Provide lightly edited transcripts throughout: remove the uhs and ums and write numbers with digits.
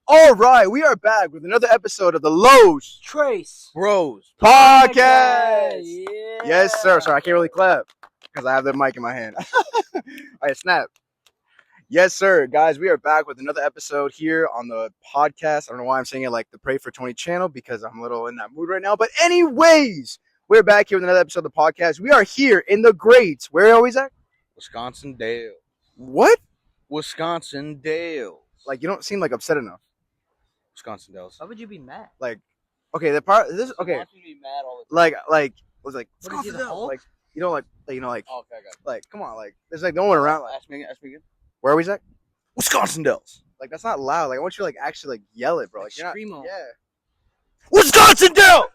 All right, we are back with another episode of the Lowe's Trace Bros Podcast. Podcast. Yeah. Yes, sir. Sorry, I can't really clap because I have the mic in my hand. All right, snap. Yes, sir. Guys, we are back with another episode here on the podcast. I don't know why I'm saying it like the Pray for 20 channel because I'm a little in that mood right now. But anyways, we're back here with another episode of the podcast. We are here in the greats. Where are we at? Wisconsin Dale. What? Wisconsin Dale. Like, you don't seem like upset enough. Wisconsin Dells. Why would you be mad? Like, okay, the part, this, okay. Wants me to be mad all the time. Like was like What is he, the Hulk? like you know like Oh, okay, I got it. like come on, like there's like no one around. Like, Ask me again. where are we at? Wisconsin Dells. Like that's not loud. Like I want you to like actually like yell it, bro. Like Like you're not, screamo. yeah. Wisconsin Dells.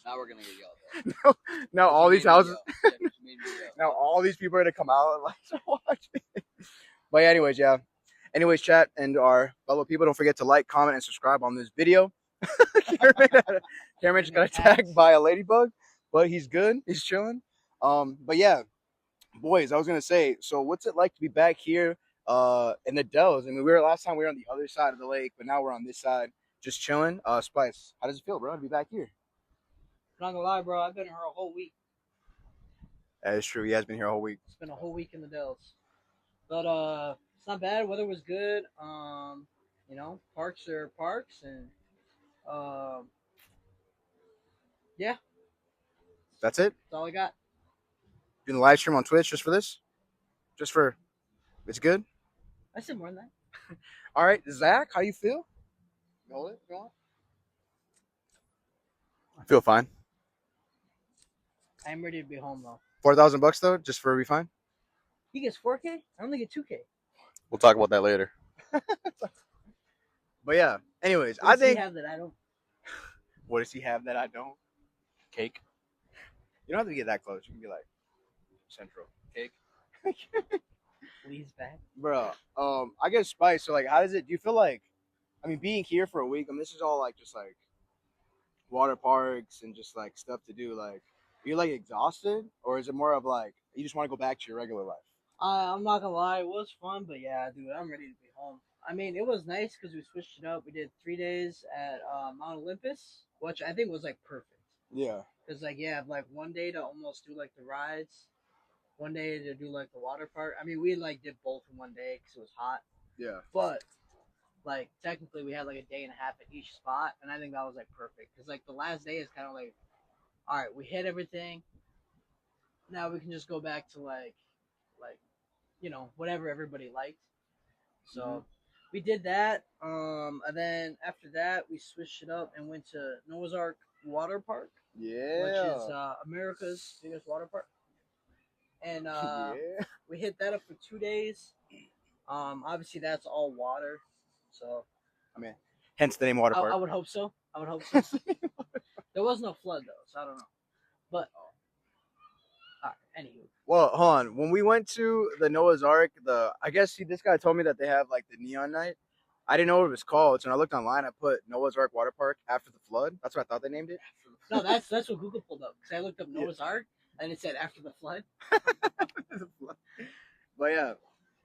Now we're gonna get yelled at. Now all these houses, Yeah, you made me yell. now all these people are gonna come out and like watch me. But yeah, anyways, yeah. Anyways, chat and our fellow people, don't forget to like, comment, and subscribe on this video. Cameron just got attacked by a ladybug, but he's good. He's chilling. But yeah, boys, I was gonna say, so what's it like to be back here in the Dells? I mean, last time we were on the other side of the lake, but now we're on this side, just chilling. Spice, how does it feel, bro, to be back here? Not gonna lie, bro. I've been here a whole week. That is true. He has been here a whole week. It's been a whole week in the Dells. But it's not bad. Weather was good. You know, parks are parks, and yeah, That's it. that's all I got. Doing the live stream on Twitch just for this, just for it's good. I said more than that. All right, Zach, how you feel? Go on. I feel fine. I am ready to be home though. $4,000 though, just for a refine. He gets 4K. I only get 2K. We'll talk about that later. But yeah. Anyways, What I does he think. have that I don't. What does he have that I don't? Cake. You don't have to get that close. You can be like central cake. Please back. Bro, I guess Spice. So like, how does it? Do you feel like? I mean, being here for a week. I mean, this is all like just like water parks and just like stuff to do. Like, are you like exhausted, or is it more of like you just want to go back to your regular life? I'm not gonna lie, it was fun, but yeah, dude, I'm ready to be home. I mean, it was nice because we switched it up. We did 3 days at Mount Olympus, which I think was like perfect. Yeah. Cause like yeah, like one day to almost do like the rides, one day to do like the water park. I mean, we like did both in one day because it was hot. Yeah. But like technically, we had like a day and a half at each spot, and I think that was like perfect. Cause like the last day is kind of like, all right, we hit everything. Now we can just go back to like you know, whatever everybody liked. So we did that. And then after that, we switched it up and went to Noah's Ark Water Park, Yeah. which is America's biggest water park. And yeah. we hit that up for 2 days. Obviously that's all water. So I mean, hence the name water park. I would hope so. I would hope so. There was no flood though, so I don't know. But all right, anywho. Well, hold on. When we went to the Noah's Ark, this guy told me that they have like the neon night. I didn't know what it was called, so when I looked online, I put Noah's Ark Water Park after the flood. That's what I thought they named it. No, that's what Google pulled up. Because I looked up Noah's Ark and it said after the flood. But yeah,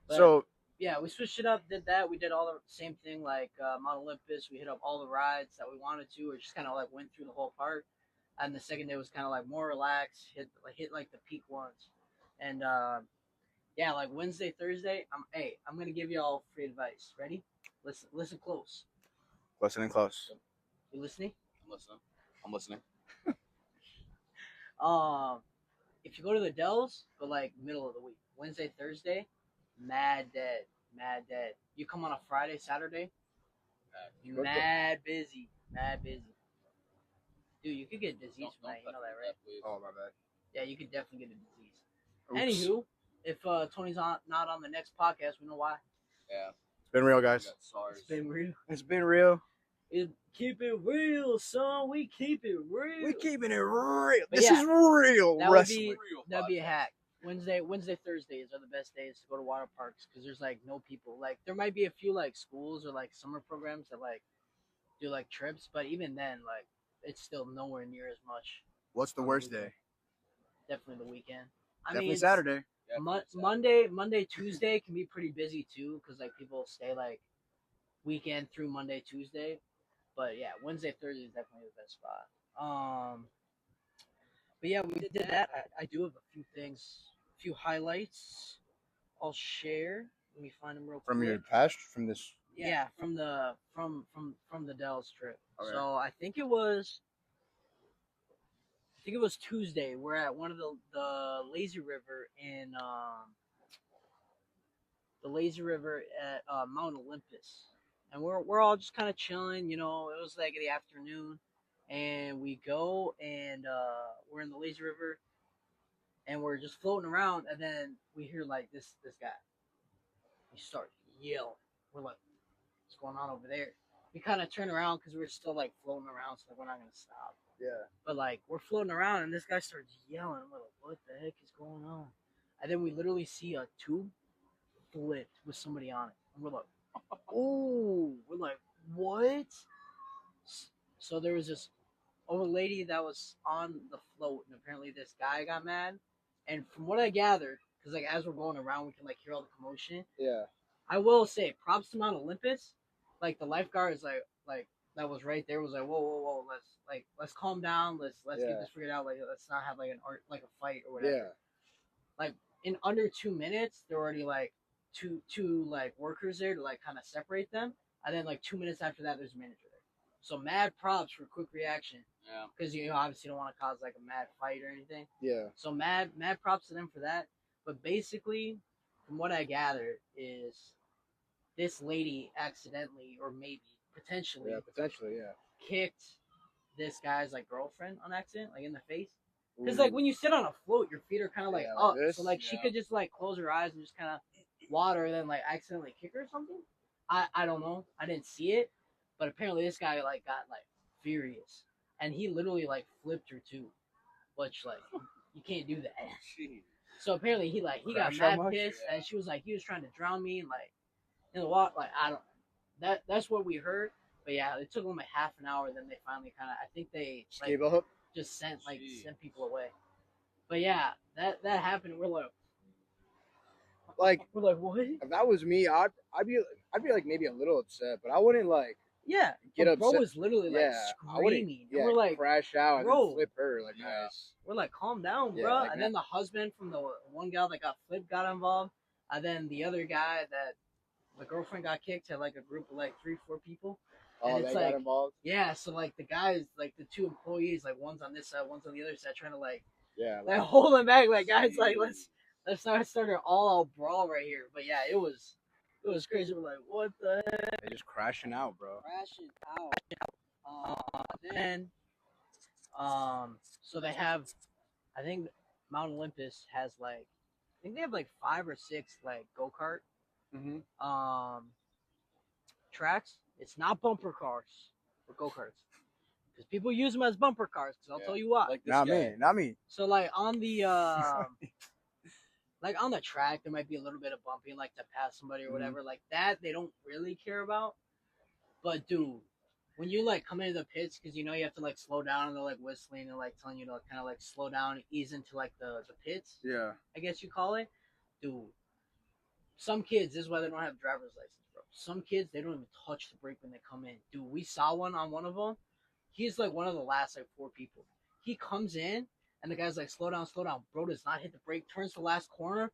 But, so yeah, we switched it up, did that. We did all the same thing like Mount Olympus. We hit up all the rides that we wanted to. We just kind of like went through the whole park. And the second day was kind of like more relaxed, hit like the peak ones. And yeah, like Wednesday, Thursday, I'm gonna give you all free advice. Ready? Listen close. listening close. You listening? I'm listening. If you go to the Dells, go like middle of the week. Wednesday, Thursday, mad dead. You come on a Friday, Saturday, mad busy. Dude, you could get disease from that. You know that, right? Oh my bad. Yeah, you could definitely get a disease. Oops. Anywho, if Tony's not on the next podcast, we know why. Yeah. It's been real, guys. SARS. It's been real. It's been real. Keep it real, son. We keep it real. We're keeping it real. But This yeah, is real that would wrestling. that'd be a hack. Wednesday, Thursdays are the best days to go to water parks because there's like no people. Like there might be a few like schools or like summer programs that like do like trips, but even then, like it's still nowhere near as much. What's the worst day? Definitely the weekend. Definitely Saturday. Monday, Tuesday can be pretty busy too, because like people stay like weekend through Monday, Tuesday. But yeah, Wednesday, Thursday is definitely the best spot. But yeah, we did that. I do have a few things, a few highlights. I'll share. Let me find them real quick. From your past, from this. Yeah, from the Dallas trip. Okay. So I think it was Tuesday. We're at one of the lazy river in the lazy river at Mount Olympus, and we're all just kind of chilling. You know, it was like in the afternoon, and we go and we're in the lazy river, and we're just floating around, and then we hear like this guy. He starts yelling. We're like, what's going on over there? We kind of turn around because we're still like floating around, so like, we're not gonna stop. Yeah. But like we're floating around, and this guy starts yelling. We're like, what the heck is going on? And then we literally see a tube flipped with somebody on it, and we're like, oh, we're like, what? So there was this old lady that was on the float, and apparently this guy got mad. And from what I gathered, because like as we're going around, we can like hear all the commotion. Yeah. I will say, props to Mount Olympus. Like the lifeguard is like that was right there. Was like, whoa, let's calm down. Let's get this figured out. Like let's not have like a fight or whatever. Yeah. Like in under 2 minutes, there were already like two like workers there to like kind of separate them, and then like 2 minutes after that, there's a manager there. So mad props for quick reaction. Yeah. Because you obviously don't want to cause like a mad fight or anything. Yeah. So mad props to them for that. But basically, from what I gathered, is this lady accidentally or maybe potentially kicked this guy's like girlfriend on accident, like in the face. Because like when you sit on a float, your feet are kind of like up, like so like she could just like close her eyes and just kind of water, and then like accidentally kick her or something. I don't know. I didn't see it, but apparently this guy like got like furious, and he literally like flipped her too, which like you can't do that. So apparently he got mad pissed, and she was like he was trying to drown me, and like in the water. Like I don't. That's what we heard. But yeah, it took them like half an hour. Then they finally kind of. I think they like, just sent people away. But yeah, that happened. We're like what? If that was me, I'd be like maybe a little upset, but I wouldn't like get upset. Bro upset. was literally like screaming. Yeah, we're like crash out bro, and flip her like nice. We're like calm down, bro. Like, and then the husband from the one gal that got flipped got involved, and then the other guy that the girlfriend got kicked had like a group of like 3-4 people. And it's like, got involved? Yeah, so like the guys, like the two employees, like one's on this side, one's on the other side, trying to like hold them back. Like guys, like let's not start an all-out brawl right here. But yeah, it was crazy. We're like, what the heck? They're just crashing out, bro. Crashing out. Then, so they have, I think Mount Olympus has like, I think they have like 5 or 6 like go-kart. Tracks. It's not bumper cars or go-karts, because people use them as bumper cars. Because I'll tell you what. Like not me. So like on the like on the track, there might be a little bit of bumping, like to pass somebody or whatever. Like that, they don't really care about. But dude, when you like come into the pits, because you know you have to like slow down, and they're like whistling and like telling you to kind of like slow down and ease into like the pits. Yeah. I guess you call it, dude. Some kids, this is why they don't have driver's license. Some kids, they don't even touch the brake when they come in. Dude, we saw one on one of them. He's like one of the last like 4 people. He comes in, and the guy's like, slow down. Bro does not hit the brake, turns the last corner.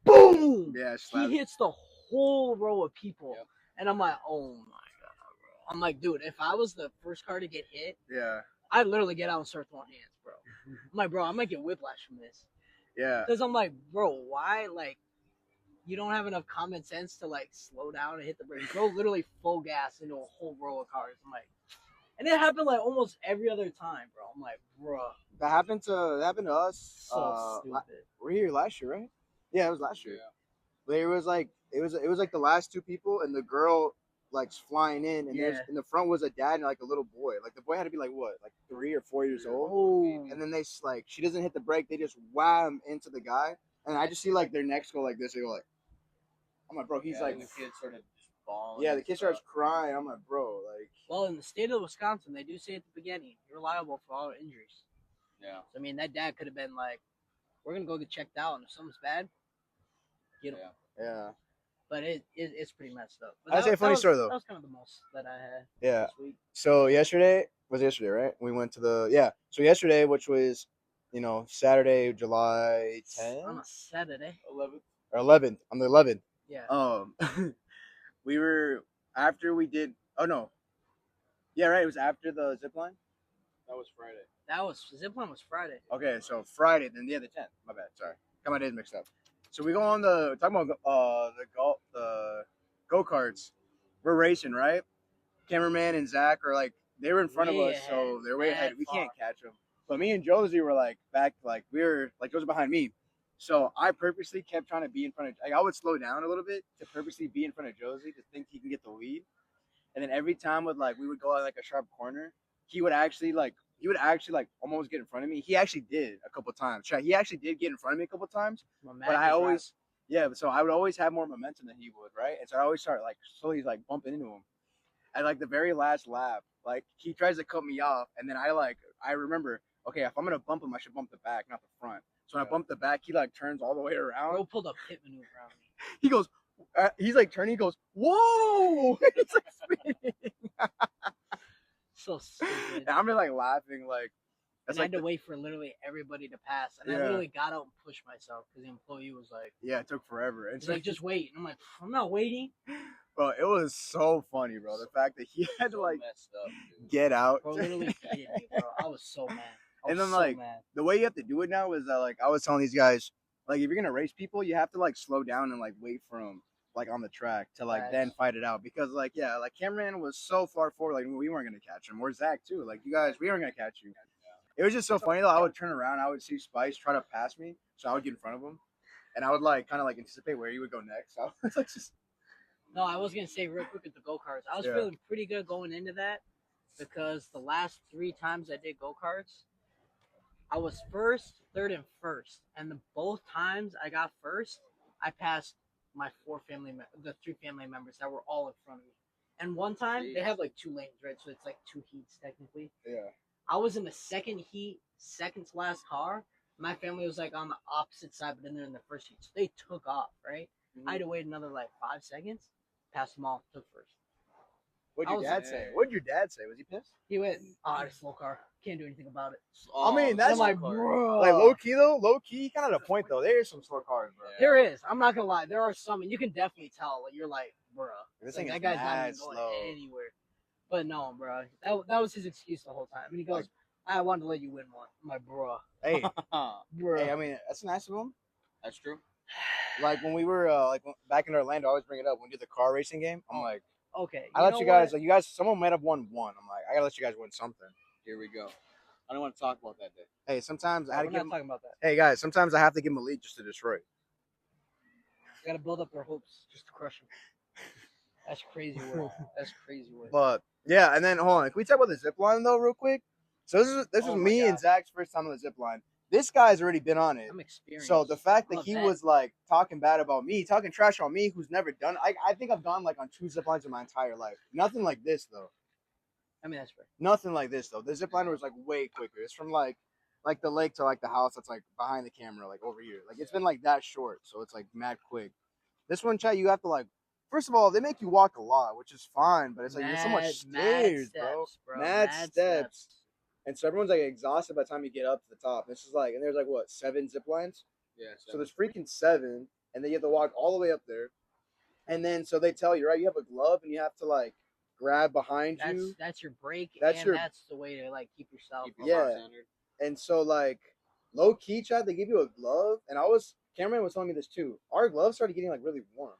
Boom! Yeah, he hits the whole row of people. Yep. And I'm like, oh my God, bro. I'm like, dude, if I was the first car to get hit, I'd literally get out and start throwing hands, bro. I'm like, bro, I might get whiplash from this. Yeah. Because I'm like, bro, why, like, you don't have enough common sense to like slow down and hit the brake. Bro, literally full gas into a whole row of cars. I'm like, and it happened like almost every other time, bro. I'm like, bro. That happened to us. So stupid. We're here last year, right? Yeah, it was last year. Yeah. But it was like the last 2 people, and the girl like flying in, and in the front was a dad and like a little boy. Like the boy had to be like what, like 3 or 4 years old. Oh. And then they like she doesn't hit the brake, they just wham into the guy, and I just see like their necks go like this. They go like. I'm like, bro, he's like, the kid started just bawling. Yeah, the kid starts crying. I'm like, bro, like. Well, in the state of Wisconsin, they do say at the beginning, you're liable for all injuries. Yeah. So, I mean, that dad could have been like, we're going to go get checked out, and if something's bad, get them. Yeah. Yeah. But it's pretty messed up. But I'd say a funny story, though. That was kind of the most that I had Yeah. this week. So yesterday, right? We went to so yesterday, which was, Saturday, July 10th? On a Saturday. 11th. Or 11th. On the 11th. Yeah. We were, after we did, oh no. Yeah, right. It was after the zip line. That was Friday. Zipline was Friday. Okay, so Friday, then the 10th. My bad. Sorry, got my days mixed up. So we go on talking about the go karts. We're racing, right? Cameraman and Zach are like they were in front of Way us, so ahead, they're way mad ahead. We far. can't catch them. But me and Josie were like back, like we were like Josie behind me. So I purposely kept trying to be in front of. Like I would slow down a little bit to purposely be in front of Josie to think he can get the lead. And then every time we would go at like a sharp corner, he would actually almost get in front of me. He actually did a couple times. He actually did get in front of me a couple times. But I always so I would always have more momentum than he would, right? And so I always start like slowly like bumping into him. At like the very last lap, like he tries to cut me off, and then I remember, okay, if I'm gonna bump him, I should bump the back, not the front. So when I bump the back, he like turns all the way around. Bro pulled a pit maneuver on me. He goes, he's like turning. He goes, whoa! He's like spinning. So stupid. And I'm just like laughing, like And I had to wait for literally everybody to pass, and I literally got out and pushed myself because the employee was like, yeah, it took forever. And he's like, just wait. And I'm like, I'm not waiting. Bro, it was so funny, bro. The fact that he had to like messed up, dude. get out. Bro, literally hated me, bro. I was so mad. And then like the way you have to do it now is that like I was telling these guys, like if you're gonna race people, you have to like slow down and like wait for them like on the track to like then fight it out, because like like Cameron was so far forward, like we weren't gonna catch him. Or Zach too, like you guys, we weren't gonna catch you. It was just so funny though. I would turn around, I would see Spice try to pass me, so I would get in front of him, and I would like kind of like anticipate where he would go next. So I was like just. No, I was gonna say real quick at the go karts. I was feeling pretty good going into that because the last 3 times I did go karts, I was first, third, and first, and both times I got first, I passed my 3 family members that were all in front of me. And one time they have like 2 lanes, right? So it's like 2 heats technically. Yeah. I was in the second heat, second to last car. My family was like on the opposite side, but then they're in the first heat, so they took off, right? I had to wait another like 5 seconds. Passed them all, took first. What'd your dad say? What'd your dad say? Was he pissed? He went, it's a slow car. Can't do anything about it. I mean, that's like, bro. Like low key, kind of the point though. There is some slow cars, bro. There is. I'm not gonna lie. There are some, and you can definitely tell. Like you're like, bro, This like, thing that is guy's not mad even going slow. anywhere. But no, bro, that was his excuse the whole time. And he goes, I wanted to let you win one. I'm like, bro. Hey, bro. Hey, I mean, that's nice of him. That's true. Like when we were back in Orlando, I always bring it up when we did the car racing game. I'm like, okay, I let you guys someone might have won one. I'm like, I gotta let you guys win something. Here we go. I don't want to talk about that day. Hey, sometimes I had to we're not talking about that. Hey guys, sometimes I have to give them a lead just to destroy. You gotta build up their hopes just to crush them. That's crazy work. That's crazy work. But yeah, and then hold on, can we talk about the zip line though, real quick? So this was me and Zach's first time on the zip line. This guy's already been on it. I'm experienced. So the fact that he was like talking bad about me, talking trash on me, who's never done, I think I've gone like on 2 zip lines in my entire life. Nothing like this though. I mean, that's fair. Nothing like this though. The zip line was like way quicker. It's from like the lake to like the house that's like behind the camera, like over here. Like it's been like that short, so it's like mad quick. This one, chat, you have to like. First of all, they make you walk a lot, which is fine, but it's like there's so much stairs, bro. Mad steps. And so everyone's like exhausted by the time you get up to the top. This is like, and there's like what, 7 zip lines? Yeah. So there's freaking 7, and then you have to walk all the way up there. And then so they tell you, right? You have a glove, and you have to like grab behind you. That's your break. That's the way to like keep yourself. Centered. And so like low key, chat, they give you a glove, and Cameron was telling me this too. Our gloves started getting like really warm.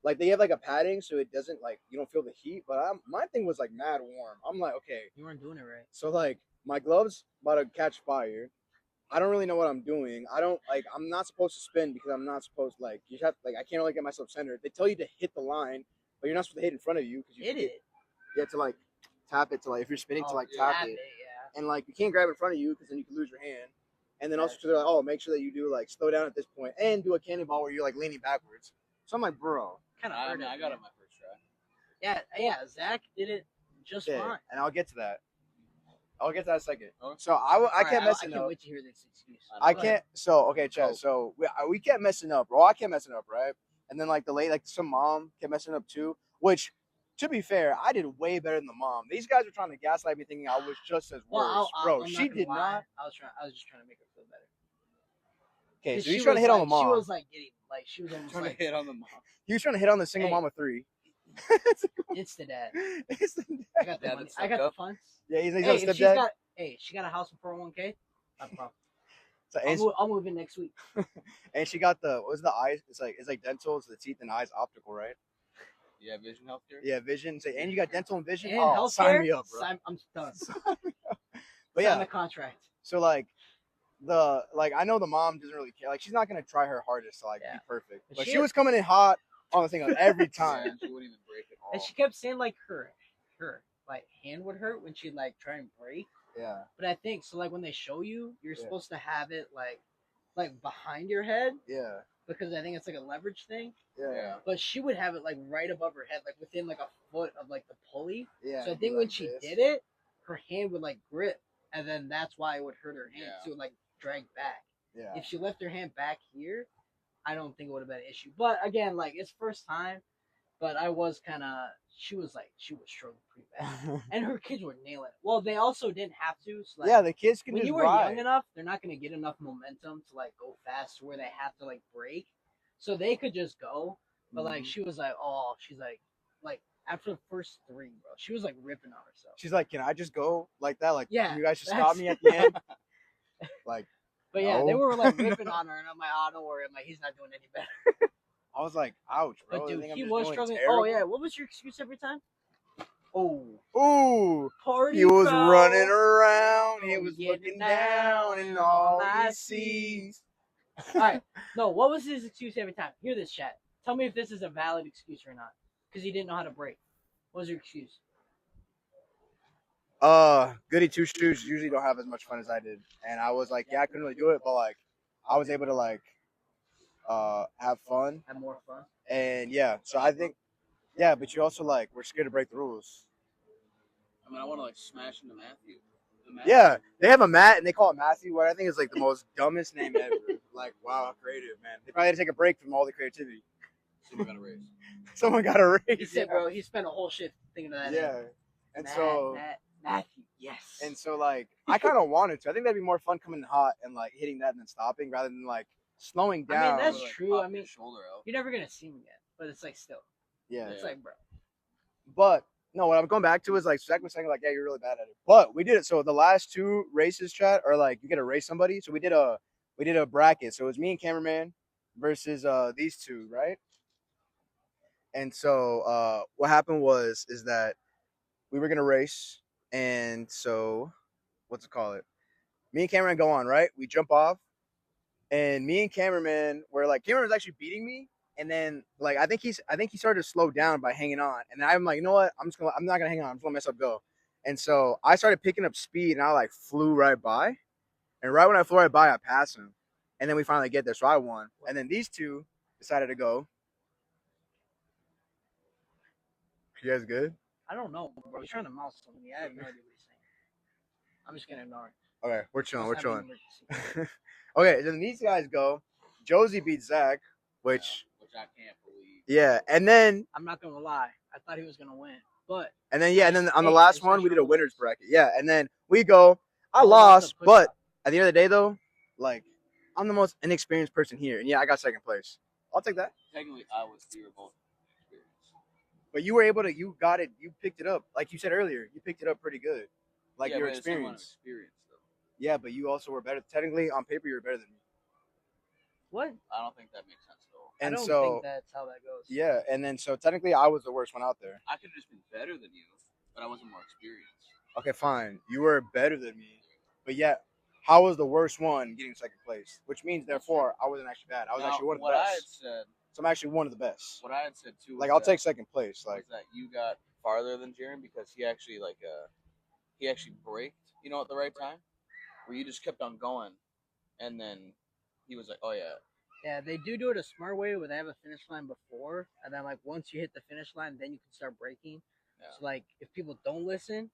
Like they have like a padding so it doesn't like you don't feel the heat, but my thing was like mad warm. I'm like, okay, you weren't doing it right. So like my gloves about to catch fire. I don't really know what I'm doing. I'm not supposed to spin because I'm not supposed I can't really get myself centered. They tell you to hit the line, but you're not supposed to hit in front of you because you hit it. You have to like tap it to like if you're spinning to like tap it. Yeah. And like you can't grab it in front of you because then you can lose your hand. And then also they're like, make sure that you do like slow down at this point and do a cannonball where you're like leaning backwards. So I'm like, bro. Kind of I got it my first try. Yeah. Zach did it just fine. And I'll get to that. I'll get to that in a second. Okay. So I Alright, kept messing I can't up. wait to hear this excuse. I Go ahead. can't. So okay, Chad. Go. So we kept messing up, bro. I kept messing up, right? And then like some mom kept messing up too. Which, to be fair, I did way better than the mom. These guys were trying to gaslight me, thinking I was just as worse, bro. I'm She not did gonna lie. not. I was just trying to make her feel better. Okay, 'Cause so he's she trying to was hit on like- the mom. She was like getting like she was almost Trying to like hit on the mom. He was trying to hit on the single Hey. mom of 3. it's the dad. It's the I got the Dad money. that I got sucked the up? funds. yeah, he's Hey, a if she's stepdad. got she got a house with 401k. Not a problem. So, and, I'll move in next week. and she got the what's the eyes? It's like dental, it's the teeth and eyes, optical, right? Yeah, vision healthcare. Yeah, vision. So, and you got dental and vision. And Oh, healthcare. sign me up, bro. I'm done. But Sign yeah, the contract. so like I know the mom doesn't really care. Like she's not gonna try her hardest to like Yeah. be perfect. But But she she is- was coming in hot on the thing like, every Yeah, time. and she wouldn't even break it all. And she kept saying like her like hand would hurt when she like try and break. Yeah. But I think so. Like when they show you, you're Yeah. supposed to have it like behind your head Yeah. because I think it's like a leverage thing. Yeah. Yeah. But she would have it like right above her head, like within like a foot of like the pulley. Yeah. So I and be think when like she this. did it, her hand would like grip, and then that's why it would hurt her hand. Yeah. So it would like drag back. Yeah. If she left her hand back here, I don't think it would have been an issue. But again, like it's first time. But I was kind of. She was struggling pretty bad, and her kids were nailing it. Well, they also didn't have to. So like, Yeah, the kids can when just you were ride. young enough, they're not going to get enough momentum to like go fast to where they have to like break. So they could just go. But like Mhm. she was like, oh, she's like after the first 3, bro, she was like ripping on herself. She's like, can I just go like that? Like, Yeah, can you guys just that's- stop me at the end? Like, But yeah, they No. were like ripping on her, and I'm like, oh, don't worry. I'm like, he's not doing any better. I was like, ouch, bro. But I dude, think I'm he just was doing struggling. terrible. Oh yeah, what was your excuse every time? Oh, Ooh, party. he was foul. running around. He Oh, was getting looking down down, and and all I he sees. All right. No, what was his excuse every time? Hear this, chat. Tell me if this is a valid excuse or not. Because he didn't know how to break. What was your excuse? Goody Two Shoes usually don't have as much fun as I did, and I was like, yeah, I couldn't really do it, but like, I was able to like, have fun, Have more fun. and yeah. So I think, yeah, but you also like, we're scared to break the rules. I mean, I want to like smash into Matthew. Yeah, they have a Matt and they call it Matthew, what I think is like the most dumbest name ever. Like, wow, how creative, man. They probably had to take a break from all the creativity. Someone got a raise. Someone got a He raise. said, Yeah. bro, he spent a whole shift thinking of that. Yeah. name. And Matthew, yes. so like I kind of wanted to. I think that'd be more fun coming in hot and like hitting that and then stopping rather than like slowing I mean, down. that's Or, like, true. pop I mean, your shoulder out. you're never gonna see him again. But it's like still, yeah. it's like, bro. But no, what I'm going back to is like Zach was saying like, yeah, you're really bad at it. But we did it. So the last 2 races, chat, are like you get to race somebody. So we did a bracket. So it was me and cameraman versus these 2, right? And so what happened is that we were gonna race, and so what's it called? Me and cameraman go on, right? We jump off, and me and cameraman were like, cameraman was actually beating me, and then like I think he started to slow down by hanging on, and I'm like, you know what? I'm not gonna hang on. I'm just gonna mess up go. And so I started picking up speed, and I like flew right by, and right when I flew right by, I passed him, and then we finally get there, so I won. And then these 2 decided to go. You guys good? I don't know, bro. He's trying to mouth something. I have no idea what he's saying. I'm just gonna ignore it. Okay, we're chilling. We're Must have an chilling. emergency. Okay, then these guys go. Josie beats Zach, which Which I can't believe. yeah, and then I'm not gonna lie. I thought he was gonna win, but on the Hey, last it's one we did a special winners bracket. Yeah, and then we go. I all about the lost, push but up. at the end of the day though, like I'm the most inexperienced person here, and yeah, I got second place. I'll take that. Technically, we were both experienced. But you were able to, you got it, you picked it up, like you said earlier. You picked it up pretty good, like yeah, your but it's the amount of experience. experience, though. Yeah, but you also were better. Technically, on paper, you were better than me. What? I don't think that makes sense at all. And I don't so think that's how that goes. yeah, and then so technically, I was the worst one out there. I could have just been better than you, but I wasn't more experienced. Okay, fine. You were better than me, but yet, how was the worst one getting second place? Which means, therefore, I wasn't actually bad. I was Now, actually one of the what I had best. said, So I'm actually one of the best. what I had said too. Like, was I'll that, take second place. was Like, that you got farther than Jaren because he actually he actually braked, at the right time, where you just kept on going, and then he was like, "Oh yeah." Yeah, they do it a smart way where they have a finish line before, and then like once you hit the finish line, then you can start braking. Yeah. So like if people don't listen,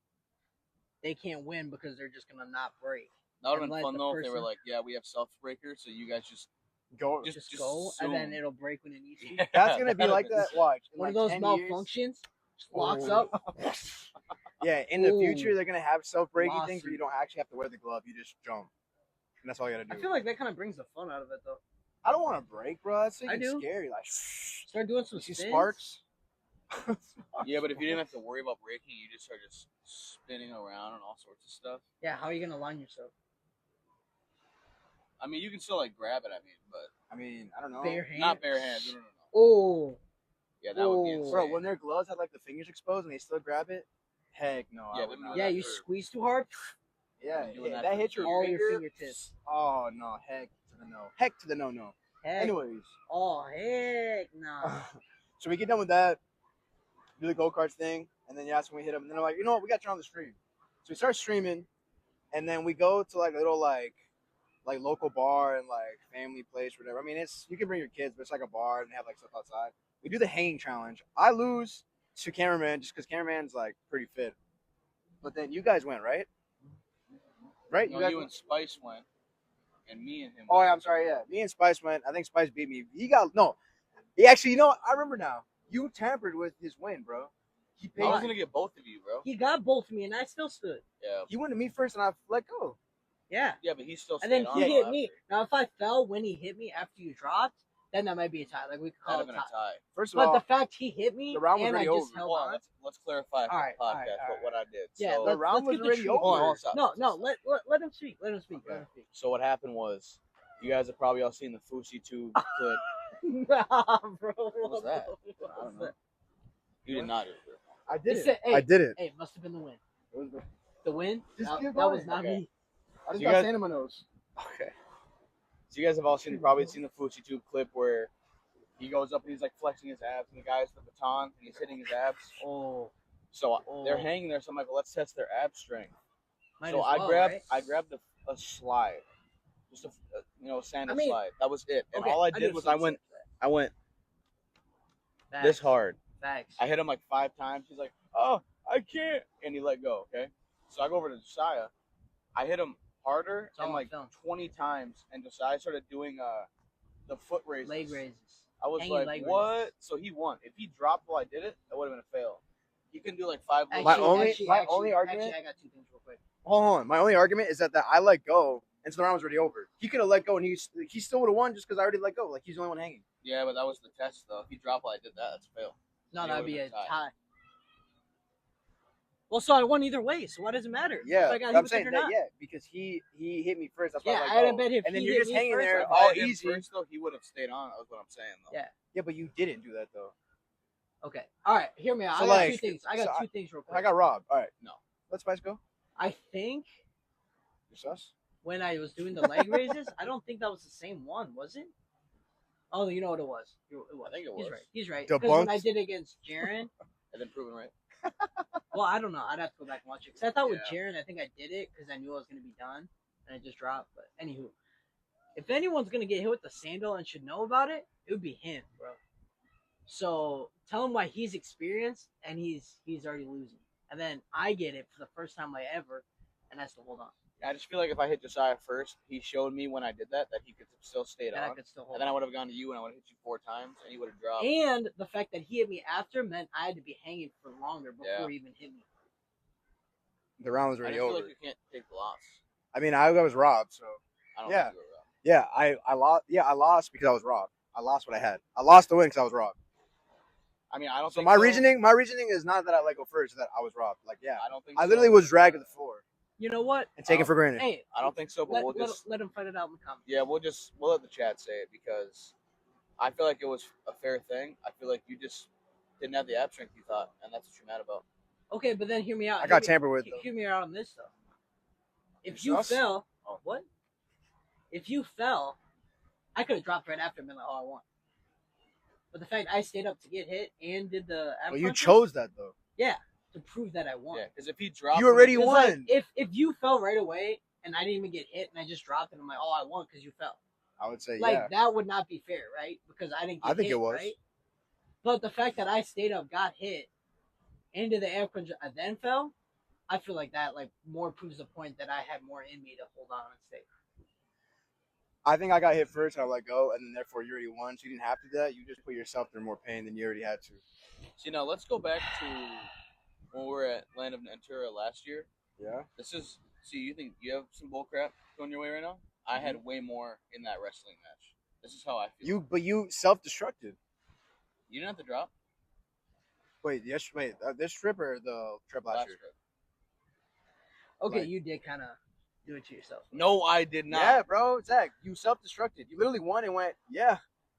they can't win because they're just gonna not break. That would have And been let fun the though if they were person- like, yeah, we have self breakers, so you guys just Go. Just go, and then it'll break when it needs to. Yeah, That's gonna be that'd like been that. sick. Watch. In One like of those 10 years, malfunctions just locks Oh. up. Yeah, in the Ooh. future they're gonna have self-breaking things where Lawsuit. you don't actually have to wear the glove. You just jump, and that's all you gotta do. I feel like that kind of brings the fun out of it, though. I don't want to break, bro. That's I do. scary. Like, Start doing some you see spins. sparks. Yeah, but if you didn't have to worry about breaking, you just start just spinning around and all sorts of stuff. Yeah, how are you gonna line yourself? I mean, you can still like grab it. I mean, but I mean, I don't know. Bare hands. not bare hands. No. Oh, Yeah, that would be Oh. insane. Bro, when their gloves have like the fingers exposed and they still grab it, heck no. Yeah, I would but not. yeah, that you hurt. squeeze too hard. Yeah, doing that, that for hit your all finger. your fingertips. Oh no, heck to the no. Heck to the no. Heck. Anyways, Oh heck no. so we get done with that, do the go-karts thing, and then that's when we hit them. And then I'm like, you know what, we got you on the stream. So we start streaming, and then we go to like a little like local bar and like family place or whatever. I mean, it's you can bring your kids, but it's like a bar and they have like stuff outside. We do the hanging challenge. I lose to cameraman just because cameraman's like pretty fit. But then you guys went, right? Right? No, guys you went? and Spice went, and me and him. Oh, went. yeah, I'm sorry. Yeah, me and Spice went. I think Spice beat me. He got no. He actually, you know, what? I remember now. You tampered with his win, bro. He I paid. was gonna get both of you, bro. He got both of me, and I still stood. Yeah, He went to me first, and I let go. Yeah. yeah, but he still. And then stayed he on hit till me. after. Now, if I fell when he hit me after you dropped, then that might be a tie. Like we could call That'd it have a been a tie. tie. First of But all, the fact he hit me the round was and I already just over. held Hold on, on. let's clarify for All right, the all podcast right, all what I did. Yeah, so, the round was get the already truth. over. Hold on, stop. No, let him speak. Let him speak. Okay. Let him speak. So what happened was, you guys have probably all seen the Fushi Tube clip. Nah, bro. What was that? I don't know. You did not do it. I did It it. said, hey, I did it. Hey, it must have been the win. It was the- The win? Just That, keep that was going. not Okay. me. I just You got guys- sand in my nose. Okay. So you guys have all probably seen the Fushi Tube clip where he goes up and he's like flexing his abs, and the guy's the baton and he's hitting his abs. Oh, So Oh. they're hanging there. So I'm like, well, let's test their ab strength. might So as well, right? I grabbed a slide, just a sandal I mean, slide. That was it. And Okay, all I knew did was something I went Facts. this hard. Facts. I hit him like 5 times. He's like, oh, I can't, and he let go. Okay, so I go over to Josiah. I hit him harder It's all and on like film. 20 times, and Josiah started doing the foot raises. Leg raises. I was Hanging like, leg what? raises. So he won. If he dropped while I did it, that would have been a fail. He can do like 5 Actually, My little only- shit. argument- Actually, I got two things real quick. Hold on. My only argument is that I let go, and so the round was already over. He could have let go, and he still would have won just because I already let go. Like he's the only one hanging. Yeah, but that was the test though. If he dropped while I did that, that's a fail. No, Yeah, that'd be a would've been a tie. Well, so I won either way, so why does it matter? Yeah, if I got but hit I'm with it saying or that. not? Yeah, because he hit me first. That's why Yeah, I let I'd go. have bet if and then he you're hit just me hanging first, there. I'd Oh, If I hit him easy. First though, he would have stayed on. That's what I'm saying though. Yeah. Yeah, but you didn't do that though. Okay. All right. Hear me out. So, I got like, two things. I so got two things real quick. I got robbed. All right. No. Let Spice go. I think You're sus. when I was doing the leg raises, I don't think that was the same one, was it? Oh, you know what it was. It was. I think it He's was. right. He's right. Because when I Debunked. did it against Jaren, And then proven right. well, I don't know. I'd have to go back and watch it. Because I thought with Yeah. Jaren, I think I did it because I knew I was going to be done. And I just dropped. But anywho, if anyone's going to get hit with the sandal and should know about it, it would be him, bro. So tell him why he's experienced and he's already losing. And then I get it for the first time I ever, and I still hold on. I just feel like if I hit Josiah first, he showed me when I did that he could still stay And I on. could still hold And then I on. would have gone to you and I would have hit you 4 times and he would have dropped. And the fact that he hit me after meant I had to be hanging for longer before Yeah. he even hit me. The round was I already just feel over. like you can't take the loss. I mean, I was robbed. So I don't Yeah. think you were robbed. yeah, I lost. Yeah, I lost because I was robbed. I lost what I had. I lost the win because I was robbed. I mean, I don't So think my reasoning is not that I let go first, it's that I was robbed. Like, yeah, I don't think I so. literally was dragged to the floor You know what? and taken for granted. Hey, I don't think so, but let him fight it out in the comments. yeah, we'll let the chat say it because I feel like it was a fair thing. I feel like you just didn't have the ab strength you thought, and that's what you're mad about. Okay, but then hear me out. I got tampered with, though. Hear me out on this though. If You're you sus? fell, Oh. what? If you fell, I could have dropped right after and been like, "Oh, I won." But the fact I stayed up to get hit and did the ab Well, you crunches, chose that though. to prove that I won. Yeah, because if he dropped, You already 'Cause, won. like, if you fell right away and I didn't even get hit and I just dropped and I'm like, "Oh, I won" because you fell. I would say, Like yeah. that would not be fair, right? Because I didn't get I think hit, it was. right? But the fact that I stayed up, got hit, and did the ab crunch, I then fell, I feel like that like more proves the point that I had more in me to hold on and stay. I think I got hit first, and I let go, and then therefore you already won. So you didn't have to do that. You just put yourself through more pain than you already had to. See, now let's go back to when we were at Land of Natura last year. Yeah. This is see. You think you have some bullcrap going your way right now? I had way more in that wrestling match. This is how I feel. You self-destructed. You didn't have to drop Wait, yes, wait. This trip or the trip last year? trip. Okay, Like- you did kind of do it to yourself. No, I did not. Yeah, bro, Zach, you self-destructed. You literally won and went, yeah.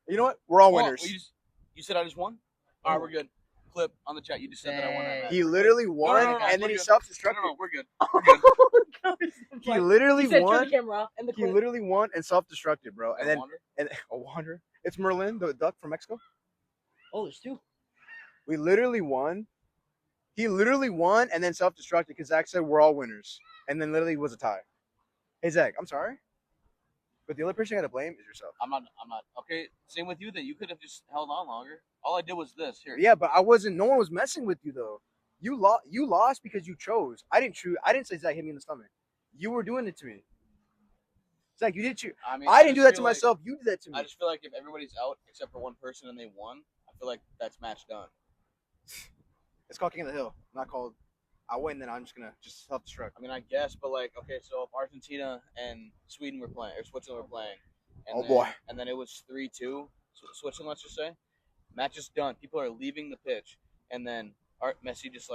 You know what? We're all Well, winners. you said I just won. All right, we're good. Clip on the chat. You just said that I won that match. He literally won, no, and then we're he good. self-destructed. No, we're good. We're good. He literally He said, turn won. the camera off and the He clip. literally won and self-destructed, bro. And then Wander? a wander. It's Merlin, the duck from Mexico. Oh, there's two. We literally won. He literally won and then self-destructed because Zach said we're all winners, and then literally was a tie. Hey Zach, I'm sorry, but the only person you got to blame is yourself. I'm not. Okay, same with you. Then you could have just held on longer. All I did was this. Here. Yeah, but I wasn't. No one was messing with you though. You lost. You lost because you chose. I didn't choose. I didn't say Zach hit me in the stomach. You were doing it to me. Zach, you did choose. mean, I didn't do just that to feel like- myself. You did that to me. I just feel like if everybody's out except for one person and they won, I feel like that's match done. It's called King of the Hill, not called. I win, then I'm just gonna self-destruct. I mean, I guess, but like, okay, so if Argentina and Sweden were playing, or Switzerland were playing, and Oh, then, boy. and then it was 3-2, Switzerland, let's just say, match is done. People are leaving the pitch, and then Messi just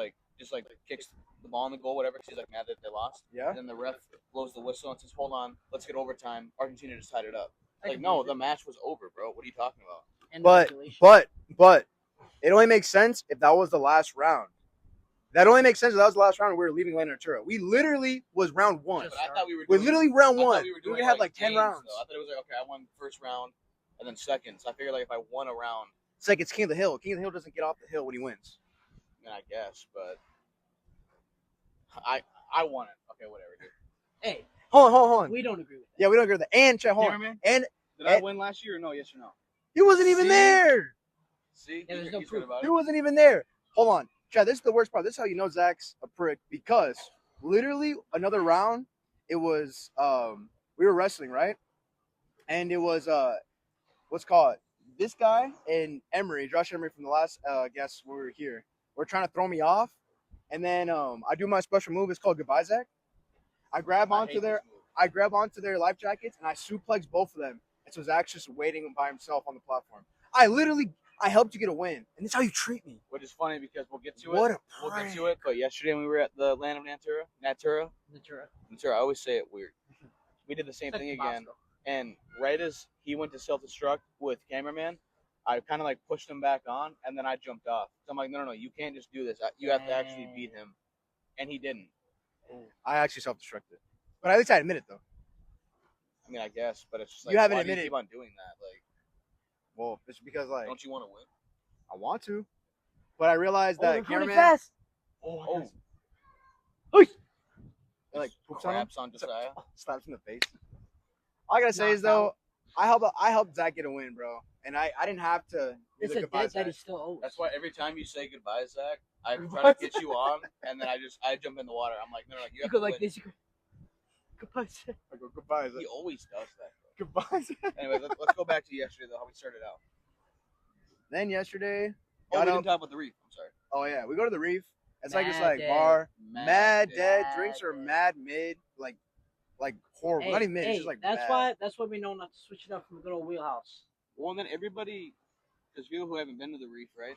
kicks the ball in the goal, whatever, because he's like mad that they lost. Yeah. And then the ref blows the whistle and says, "Hold on, let's get overtime." Argentina just tied it up. I Like, can no, believe the it. match was over, bro. What are you talking about? And But regulation. but it only makes sense if that was the last round. That only makes sense if that was the last round and we were leaving Land Natura. We literally was round one. Just- But I thought we were We're doing, literally round I thought one. we were We're doing gonna have like 10 games, rounds. though. I thought it was like, okay, I won first round and then second. So I figured like if I won a round, It's like it's King of the Hill. King of the Hill doesn't get off the hill when he wins. then I guess. But I won it. Okay, whatever, dude. Hey, Hold on. we don't agree with that. Yeah, we don't agree with that. And check, hold on. Cameraman? And Did I win last year or no? Yes or no? he wasn't even See? there. See, Yeah, there's he's no good proof. about He it. wasn't even there. Hold on. Chad, this is the worst part. This is how you know Zach's a prick because literally another round, it was we were wrestling, right? And it was what's called this guy and Emery, Josh Emery from the last guest when we were here. Were trying to throw me off. And then I do my special move. It's called Goodbye Zach. I grab I onto hate their this move. I grab onto their life jackets and I suplex both of them. And so Zach's just waiting by himself on the platform. I helped you get a win. And this is how you treat me. Which is funny because we'll get to What it. a We'll get prank. to it. But yesterday when we were at the Land of Natura, I always say it weird. We did the same It's like thing Tabasco. again. And right as he went to self-destruct with cameraman, I kind of like pushed him back on, and then I jumped off. So I'm like, no, you can't just do this. You have to actually beat him. And he didn't. I actually self-destructed. But at least I admit it though. I mean, I guess, but it's just like, You haven't why do you admitted- keep on doing that? Like, Well, it's because like don't you want to win? I want to. But I realized Oh, that they're running cameraman fast. Oh, like poops on him, craps on Josiah. slaps in the face. All I gotta say is though, I helped Zach get a win, bro. And I didn't have to be It's the a goodbye debt that Zach. he still owes. That's why every time you say goodbye, Zach, I try What? to get you on, and then I jump in the water. I'm like, no, you You have go to like win. this. You go, goodbye, Zach. I go goodbye Zach. He always does that. Goodbye Zach. Anyway, let's go back to yesterday though. How we started out. Then yesterday, Oh, we got didn't up. talk about the reef. I'm sorry. Oh yeah, we go to the reef. It's like this Mad like dead. bar. Mad Dude. dead Mad drinks are dead. mad mid, like horrible. Not even mid. It's just like that's bad. why we know not to switch it up from the good old wheelhouse. Well, and then everybody, because people who haven't been to the reef, right?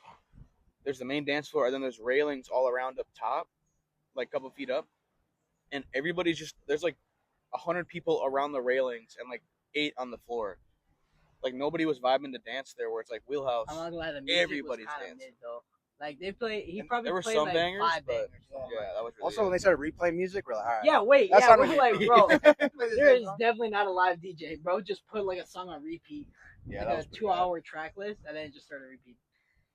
There's the main dance floor, and then there's railings all around up top, like a couple feet up, and everybody's just there's like 100 people around the railings and like 8 on the floor. Like nobody was vibing to dance there, where it's like wheelhouse. I'm not gonna lie, the music Everybody's was kind of dancing. mid though. Like they play, he And probably there were played some like bangers, 5 but- bangers. Yeah, that was really Also, when they started replaying music, we're like, all right. Yeah, wait, That's yeah, not we're like, bro, there there is definitely not a live DJ, bro. Just put like a song on repeat, Yeah, like that a was pretty bad. 2-hour track list, and then it just started repeating.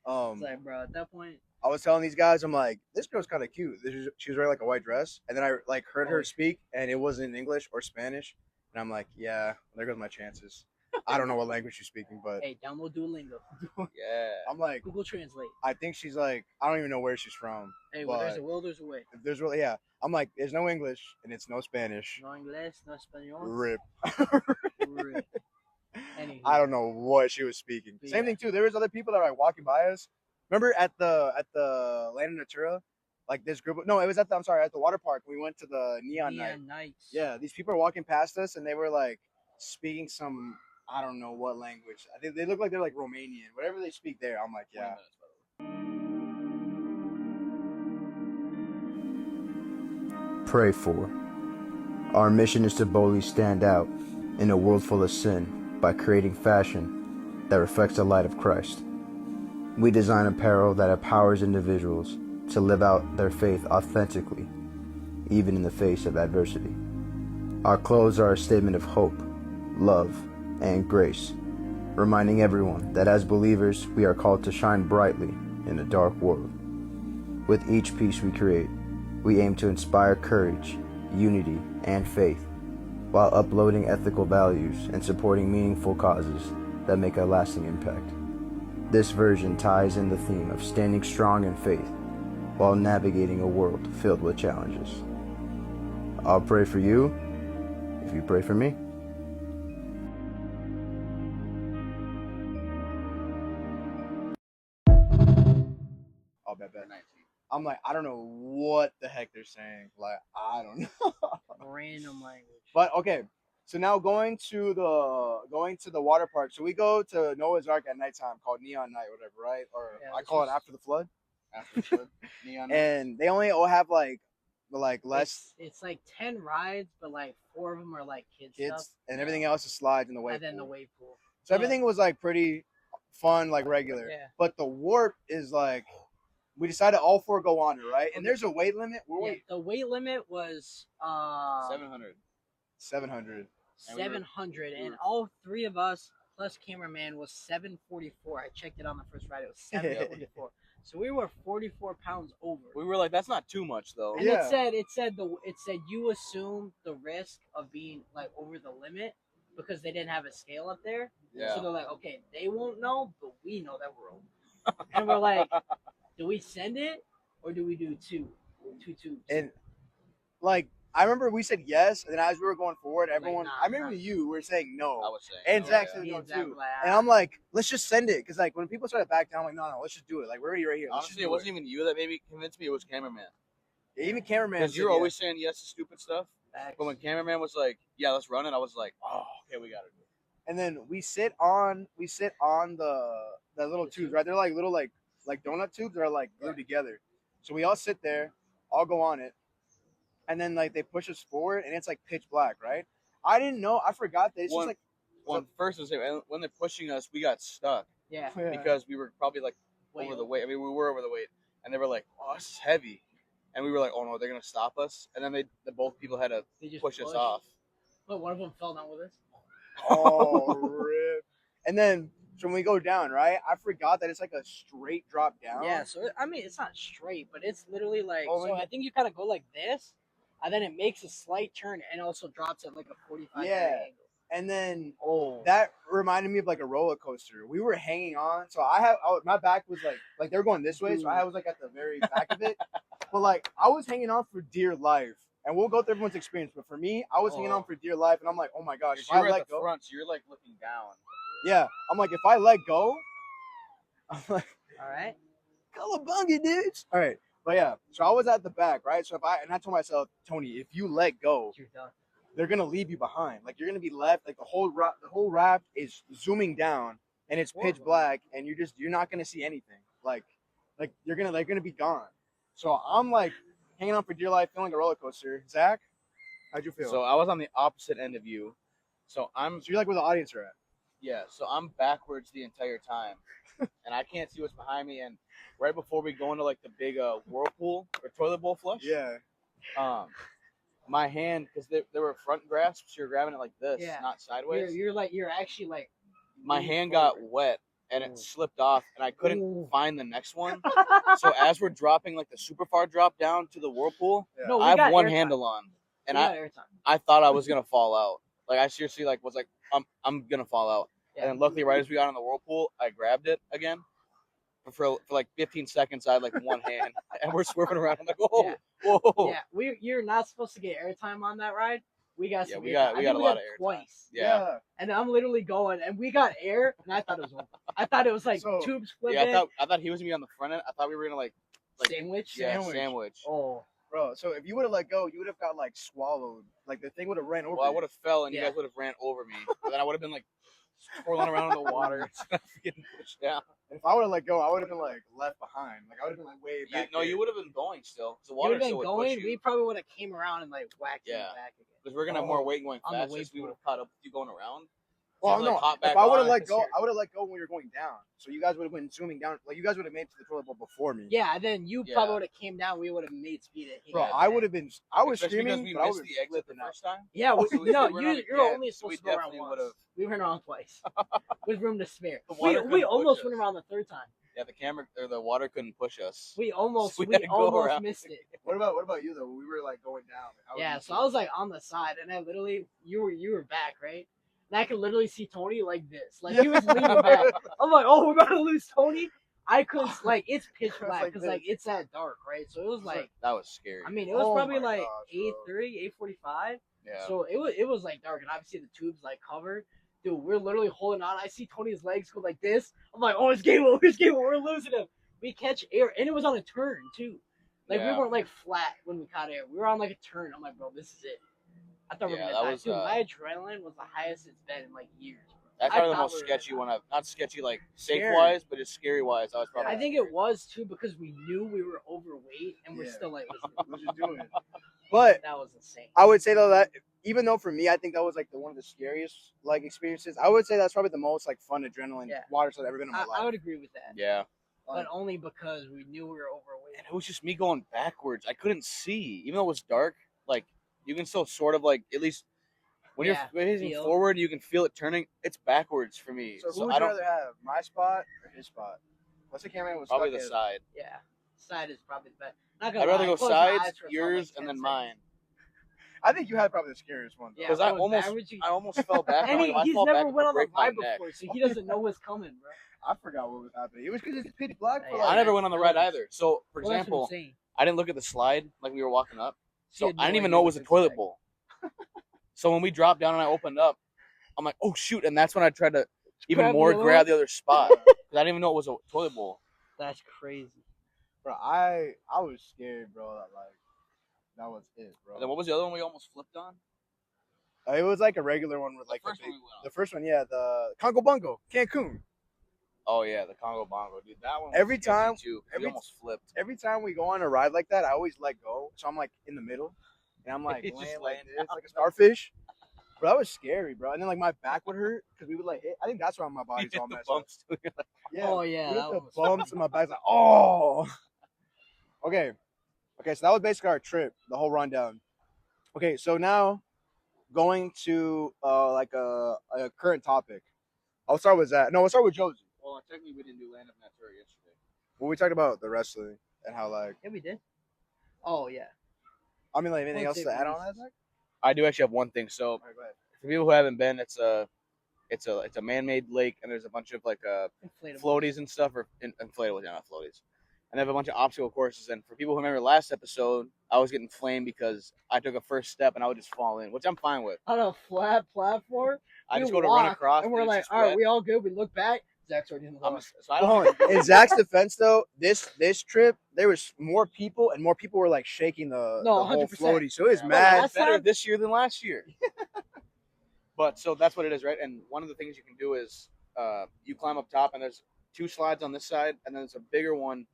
It's like, bro, at that point, I was telling these guys, I'm like, this girl's kind of cute. She was wearing like a white dress, and then I like heard her speak, and it wasn't in English or Spanish, and I'm like, yeah, there goes my chances. I don't know what language she's speaking, but Hey, download Duolingo. Yeah. I'm like, Google Translate. I think she's like, I don't even know where she's from. Hey, but well, there's a will, there's a way. if there's really, yeah. I'm like, there's no English and it's no Spanish. No English, no Espanol. Rip. Rip. Anywho. I don't know what she was speaking. But Same yeah. thing too. There was other people that were like walking by us. Remember at the Land of Natura, like this group. No, it was at the. I'm sorry, at the water park. We went to the neon night. Nights. Yeah, these people are walking past us and they were like speaking some. I don't know what language. I think they look like they're like Romanian. Whatever they speak there, I'm like, yeah. Pray for. Our mission is to boldly stand out in a world full of sin by creating fashion that reflects the light of Christ. We design apparel that empowers individuals to live out their faith authentically, even in the face of adversity. Our clothes are a statement of hope, love, and grace, reminding everyone that as believers we are called to shine brightly in a dark world. With each piece we create, we aim to inspire courage, unity, and faith, while uploading ethical values and supporting meaningful causes that make a lasting impact. This version ties in the theme of standing strong in faith while navigating a world filled with challenges. I'll pray for you if you pray for me. I'll bet. I'm like, I don't know what the heck they're saying. Like, I don't know. Random language. But okay, so now going to the water park. So we go to Noah's Ark at nighttime, called Neon Night, whatever, right? Or Yeah, I call it After the Flood. After the flood, neon. And they only all have like less It's like 10 rides, but like 4 of them are like kids stuff. and everything else is slides in the wave And then pool. the wave pool. So everything was like pretty fun, like regular. Yeah. But the warp is like, we decided all 4 go on it, right? And there's a weight limit. Yeah, the weight limit was 700. 700. 700, and all 3 of us plus cameraman was 744. I checked it on the first ride; it was 744. So we were 44 pounds over. We were like, that's not too much though. And Yeah. it said you assume the risk of being like over the limit because they didn't have a scale up there. Yeah. So they're like, okay, they won't know, but we know that we're over. And we're like, do we send it or do we do two tubes? And like, I remember we said yes, and then as we were going forward, everyone, nah, I remember you were saying no. I was saying. And no, Zach yeah. said Me no and Zach were too. like, And I'm like, let's just send it. Because like when people started back down, I'm like, no, let's just do it. Like, we're already right here. Let's Honestly, just it do wasn't even you that maybe convinced me. It was cameraman. Even cameraman. Because said you're yes. always saying yes to stupid stuff. Facts. But when cameraman was like, yeah, let's run it, I was like, oh, okay, we got it. And then we sit on the little The tubes, tube? right? They're like little like donut tubes that are like glued together. So we all sit there, all go on it, and then like they push us forward, and it's like pitch black, right? I didn't know. I forgot that it's just like Well, first was when they're pushing us, we got stuck Yeah. because we were probably like over the weight. I mean, we were over the weight, and they were like, "Oh, this is heavy," and we were like, "Oh no, they're gonna stop us." And then the both people had to They just push us off. But one of them fell down with us. Oh, rip. And then so when we go down, right? I forgot that it's like a straight drop down. Yeah, so I mean it's not straight, but it's literally like Oh, so yeah. I think you kind of go like this, and then it makes a slight turn and also drops at like a 45 Yeah. degree angle. And then Oh, that reminded me of like a roller coaster. We were hanging on, so my back was like they were going this way, so I was like at the very back of it. But like I was hanging on for dear life, and we'll go through everyone's experience. But for me, I was hanging on for dear life, and I'm like, oh my gosh, if You I were at let the go, front, so you're like looking down. yeah, I'm like, if I let go, I'm like, all right. Cowabunga, dudes. All right, but yeah, so I was at the back, right? So I told myself, Tony, if you let go, You're done. they're gonna leave you behind. Like you're gonna be left. Like the whole raft is zooming down, and it's pitch black, and you're not gonna see anything. Like they're gonna be gone. So I'm like hanging on for dear life, feeling like a roller coaster. Zach, how'd you feel? So I was on the opposite end of you. So you're like where the audience are at. Yeah, so I'm backwards the entire time, and I can't see what's behind me. And right before we go into like the big whirlpool or toilet bowl flush, Yeah. My hand, because they were front grasps, you're grabbing it like this, Yeah. not sideways. You're actually like My leaning hand forward. got wet and Ooh. it slipped off, and I couldn't Ooh. find the next one. So as we're dropping like the super far drop down to the whirlpool, Yeah. No, we I have got one airtime. handle on, and We got airtime. I thought I was gonna fall out. Like I seriously was like I'm gonna fall out. Yeah. And then luckily, right as we got on the whirlpool, I grabbed it again. For like 15 seconds, I had like one hand, and we're swerving around. I'm like, whoa, whoa. Yeah, you're not supposed to get airtime on that ride. We got Yeah, some we airtime. got I a think lot of got air twice. Yeah. And I'm literally going, and we got air, and I thought it was over. I thought it was like So- tubes flipping. Yeah, I thought he was gonna be on the front end. I thought we were gonna like sandwich. sandwich. Oh, Bro, so if you would have let go, you would have got like swallowed. Like the thing would have ran over. Well, I you. would have fell, and you Yeah. guys would have ran over me. And then I would have been like twirling around in the water, getting pushed down. And if I would have let go, I would have been like left behind. Like I would have been like way back. You would have been going still. 'Cause the you water would have still been would going. push We you. probably would have came around and like whacked you Yeah. back again. Because we're gonna have more weight going On the fast. wave We would pool. have caught up with you going around. Well, So, like, no. hop If back I would have on. let go, I would have let go when you were going down. So you guys would have been zooming down. Like you guys would have made it to the toilet bowl before me. Yeah, and then you Yeah. probably would have came down. We would have made speed at him. Bro, I would have been. I was Especially because screaming, we but I missed was the exit the first time. Yeah, So we no, went on the- you're yeah, only so we supposed to go around definitely once. would've- We went around twice with room to spare. The water We couldn't almost push went us. around the third time. Yeah, the camera or the water couldn't push us. We almost We had to go around. missed it. What about you though? We were like going down. Like, Yeah, so I was like on the side, and I literally you were back, right? And I could literally see Tony like this, like he was leaning back. I'm like, oh, we're about to lose Tony. I couldn't like it's pitch It was black like because this. like it's that dark, right? So it was like, That was scary. I mean, it was Oh probably my like gosh, bro. 8:30, 8:45. yeah. So it was like dark, and obviously the tubes like covered. Dude, we're literally holding on. I see Tony's legs go like this. I'm like, oh, it's game over. It's game over. We're losing him. We catch air, and it was on a turn too. Like Yeah. we weren't like flat when we caught air. We were on like a turn. I'm like, bro, this is it. I thought we were Yeah, gonna that die. was, Dude, my adrenaline was the highest it's been in like years. Bro. That's I probably the thought most we were sketchy gonna one die. I've not sketchy like safe Scary. wise, but just scary wise. I was probably I think it was too because we knew we were overweight, and we're Yeah. still like, We're just doing it. But that was insane. I would say though that even though for me, I think that was like one of the scariest like experiences. I would say that's probably the most like fun adrenaline Yeah. water slide I've ever been in my I life. would agree with that. Yeah. But only because we knew we were overweight. And it was just me going backwards. I couldn't see, even though it was dark. Like you can still sort of like at least when Yeah, you're facing feel. forward, you can feel it turning. It's backwards for me. So who So would I you don't rather have, my spot or his spot? What's the cameraman was probably stuck the in? side. Yeah, side is probably the best. Not gonna I'd rather lie, go close my eyes sides, for about, yours, like, and 10 then seconds. mine. I think you had probably the scariest one. Though. Yeah, Because I I was almost backwards, you- I almost fell back. And I'm like, if I he's fall never back, I'm went gonna on the break my ride neck. before, so he doesn't know what's coming, bro. I forgot what was happening. It was because it's pitch black. For Yeah, I like, never went on the ride either. So, for Well, that's what I'm example, saying. I didn't look at the slide like we were walking up. He So had no I didn't even idea know it what was a to toilet expect. bowl. So when we dropped down and I opened up, I'm like, oh shoot! And that's when I tried to even Grab more the other grab one? the other spot because I didn't even know it was a toilet bowl. That's crazy. bro, I was scared, bro. That was it, bro. And then what was the other one we almost flipped on? It was like a regular one with like the first the one big. we went on. The first one, yeah, the Congo Bongo, Cancun. Oh yeah, the Congo Bongo, dude. That one. Was Every sketchy, time- too. every- We almost flipped. Every time we go on a ride like that, I always let go. So I'm like in the middle, and I'm like He's just laying like laying this, down. like a starfish. Bro, that was scary, bro. And then like my back would hurt because we would like hit. I think that's why my You body's hit all the messed up. bumps too. Yeah. Oh, yeah, we hit that the was bumps and my back's like, oh. Okay. So that was basically our trip, the whole rundown. Okay, so now going to like a current topic. I'll start with that. No, we'll start with Josie. Well, technically we didn't do Land of Natura yesterday. Well, we talked about the wrestling and how like Yeah, we did. Oh yeah. I mean like anything Well, else say to add on releases. that? Zach? I do actually have one thing. So All right, go ahead. for people who haven't been, it's a man-made lake, and there's a bunch of like Inflatable. floaties and stuff, or inflatable, yeah, not floaties. And they have a bunch of obstacle courses. And for people who remember last episode, I was getting flamed because I took a first step and I would just fall in, which I'm fine with. On a flat platform. I we just go to run walk, across, and we're it's like, just all right, wet. we all good. We look back. Zach's already in the water. So I Well, don't. hold on. In Zach's defense, though, this trip there was more people, and more people were like shaking the No, whole 100%. floaty. So it was Yeah. mad. Last Better time- this year than last year. But so that's what it is, right? And one of the things you can do is you climb up top, and there's 2 slides on this side, and then there's a bigger one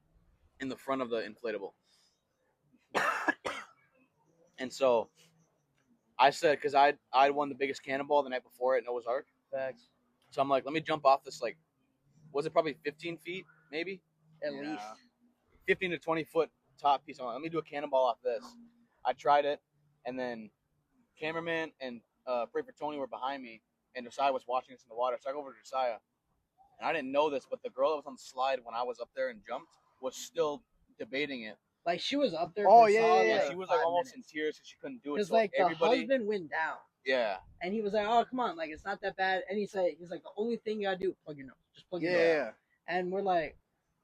in the front of the inflatable. And so I said, because I'd won the biggest cannonball the night before at Noah's Ark. Facts. So I'm like, let me jump off this, like, was it probably 15 feet, maybe? At Yeah. least. 15 to 20 foot top piece. I'm like, let me do a cannonball off this. I tried it, and then cameraman and Pray for Tony were behind me, and Josiah was watching us in the water. So I go over to Josiah, and I didn't know this, but the girl that was on the slide when I was up there and jumped was still debating it. Like she was up there. Oh, for yeah, solid, yeah, Yeah, yeah. she was like 5 almost in minutes. tears because she couldn't do it. Because So like the everybody, husband went down. Yeah. And he was like, "Oh, come on, like it's not that bad." And he's like, the only thing you gotta do, plug your nose, just plug your nose. Yeah. And we're like,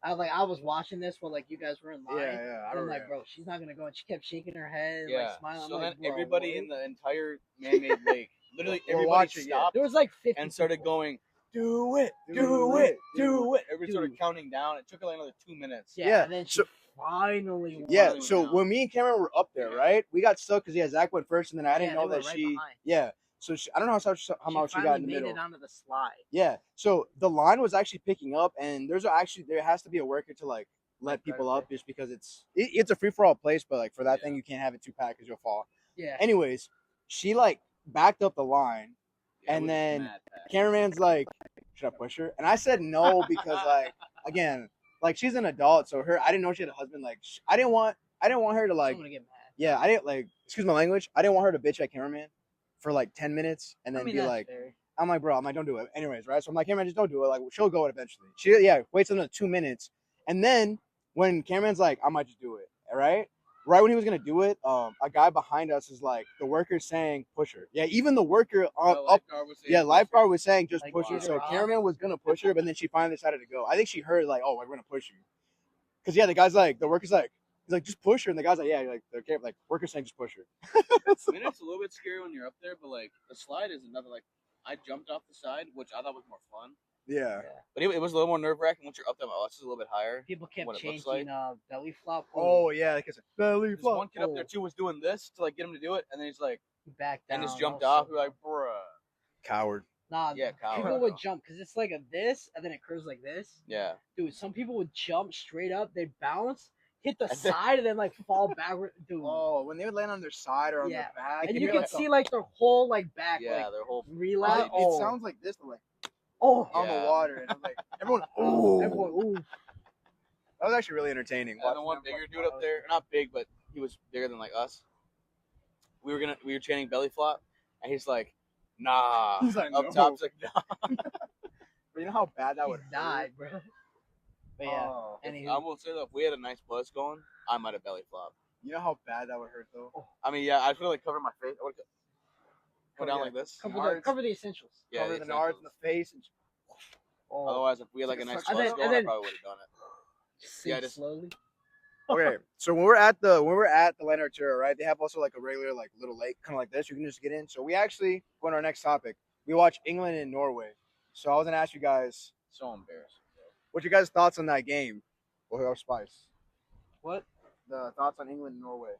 I was watching this while like you guys were in line. Yeah. I And I'm remember like, that. bro, she's not gonna go. And she kept shaking her head, and, Yeah. like smiling. So I'm then like, bro, everybody what? in the entire man-made lake, literally We're everybody watching, yeah. stopped There was like 50 and started people. going, do it, Do do it, it, do it. Everybody started Dude. counting down. It took like another 2 minutes. Yeah, Yeah, and then she so- finally won. Yeah, Finally so went down. when me and Cameron were up there, Yeah. right, we got stuck because Zach went first, and then I didn't Yeah, know they that went right she. behind. Yeah, so I don't know how much she got in the made middle. it onto the slide. Yeah, so the line was actually picking up, and there has to be a worker to like let people up just because it's a free for all place, but like for that thing you can't have it too packed because you'll fall. Yeah. Anyways, she like backed up the line, Yeah, it and was then mad fast. cameraman's like, "Should I push her?" And I said no because like again, like she's an adult, so I didn't know she had a husband. Like I didn't want her to like. Someone to get mad. Yeah, I didn't like. Excuse my language. I didn't want her to bitch at cameraman for like 10 minutes and then be that's like, fair. I'm like, bro, I'm like, don't do it. Anyways, right? So I'm like, cameraman, just don't do it. Like, she'll go it eventually. She waits another 2 minutes, and then when cameraman's like, I might just do it. All right. Right when he was gonna do it, a guy behind us is like, the worker's saying, push her. Yeah, even the worker lifeguard was saying, just Like, push her. get So her off. cameraman was gonna push her, but then she finally decided to go. I think she heard like, oh, we're gonna push you, because the guy's like, the worker's like. He's like, just push her, and the guy's like, yeah, like the worker's saying, just push her. I mean, it's a little bit scary when you're up there, but like the slide is another. Like I jumped off the side, which I thought was more fun, Yeah. but it was a little more nerve wracking once you're up there. Oh, this is a little bit higher. People kept what it looks changing like. belly flop. Oh yeah, like it's a belly There's flop. one kid up there too was doing this to like get him to do it, and then he's like, Back down. and just jumped That was off. so You're like, dumb. bruh. Coward. Nah, Yeah, coward. people would jump because it's like a this, and then it curves like this. Yeah. Dude, some people would jump straight up, they bounce, hit the And then- side, and then like fall backward. Dude. Oh, when they would land on their side or on Yeah. their back, And it'd you be can like see like their whole like back, Yeah, like their whole. relapse. it sounds like this, but like Oh, on the Yeah. water, and I'm like, everyone, oh, everyone, ooh. that was actually really entertaining. And the one bigger dude up there, not big, but he was bigger than like us. We were chanting belly flop, and he's like, nah. He's like, up no. top, he's like, nah. But you know how bad that would He died, bro. But yeah, Oh. and he, I will say though, if we had a nice buzz going, I might have belly flopped. You know how bad that would hurt though. I mean, yeah, I feel like covering my face. I would go down Yeah. like this. cover the essentials. Yeah, Cover the the nards in the face. And Oh, Otherwise, if we had like a And nice then- buzz going, I then- probably would have done it. sink yeah, just- slowly. okay, so when we're at the Land Artura, right? They have also like a regular like little lake, kind of like this. You can just get in. So we actually go on our next topic. We watch England and Norway. So I was gonna ask you guys, So embarrassing. what's your guys' thoughts on that game? Or Spice? What? The thoughts on England and Norway.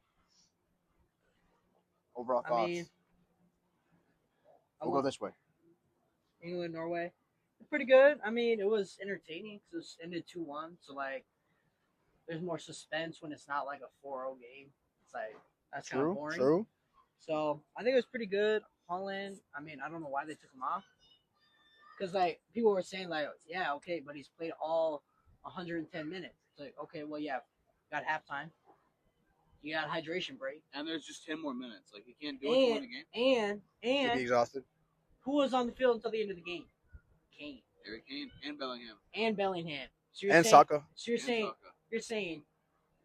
Overall I thoughts. mean, I We'll go this way. England, Norway. Pretty good. I mean, it was entertaining because it ended 2-1. So, like, there's more suspense when it's not like a 4-0 game. It's like, that's kind of boring. True. So, I think it was pretty good. Holland, I mean, I don't know why they took him off. Because, like, people were saying, like, yeah, okay, but he's played all 110 minutes. It's like, okay, well, yeah, got halftime. You got a hydration break. And there's just 10 more minutes. Like, you can't do it in the game. You'd be And exhausted. who was on the field until the end of the game? Kane. Harry Kane and Bellingham. And Bellingham. So And saying, Saka. So you're and saying Saka. you're saying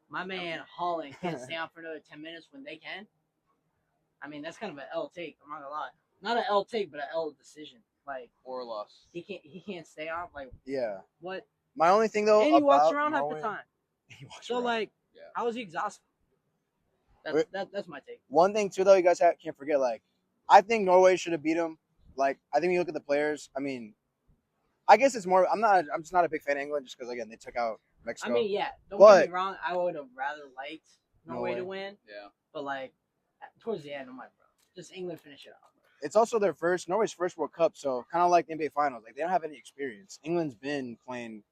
my man Holland can't stay on for another 10 minutes when they can? I mean, that's kind of an L take. I'm not gonna lie. Not an L take, but an L decision. Like Or a loss. he can't stay on. Like Yeah. what? My only thing though. And he walks about around half Norway- the time. He walks So around. like, Yeah. how is he exhausted? Wait. That's my take. One thing too, though, you guys can't forget. Like, I think Norway should have beat them. Like, I think when you look at the players. I mean, I guess it's more. I'm just not a big fan of England, just because again they took out Mexico. I mean, yeah. Don't But- get me wrong. I would have rather liked Norway to Norway. win, Yeah. but like towards the end, I'm like, bro, just England finish it off. It's also Norway's first World Cup, so kind of like the NBA Finals. Like they don't have any experience. England's been playing,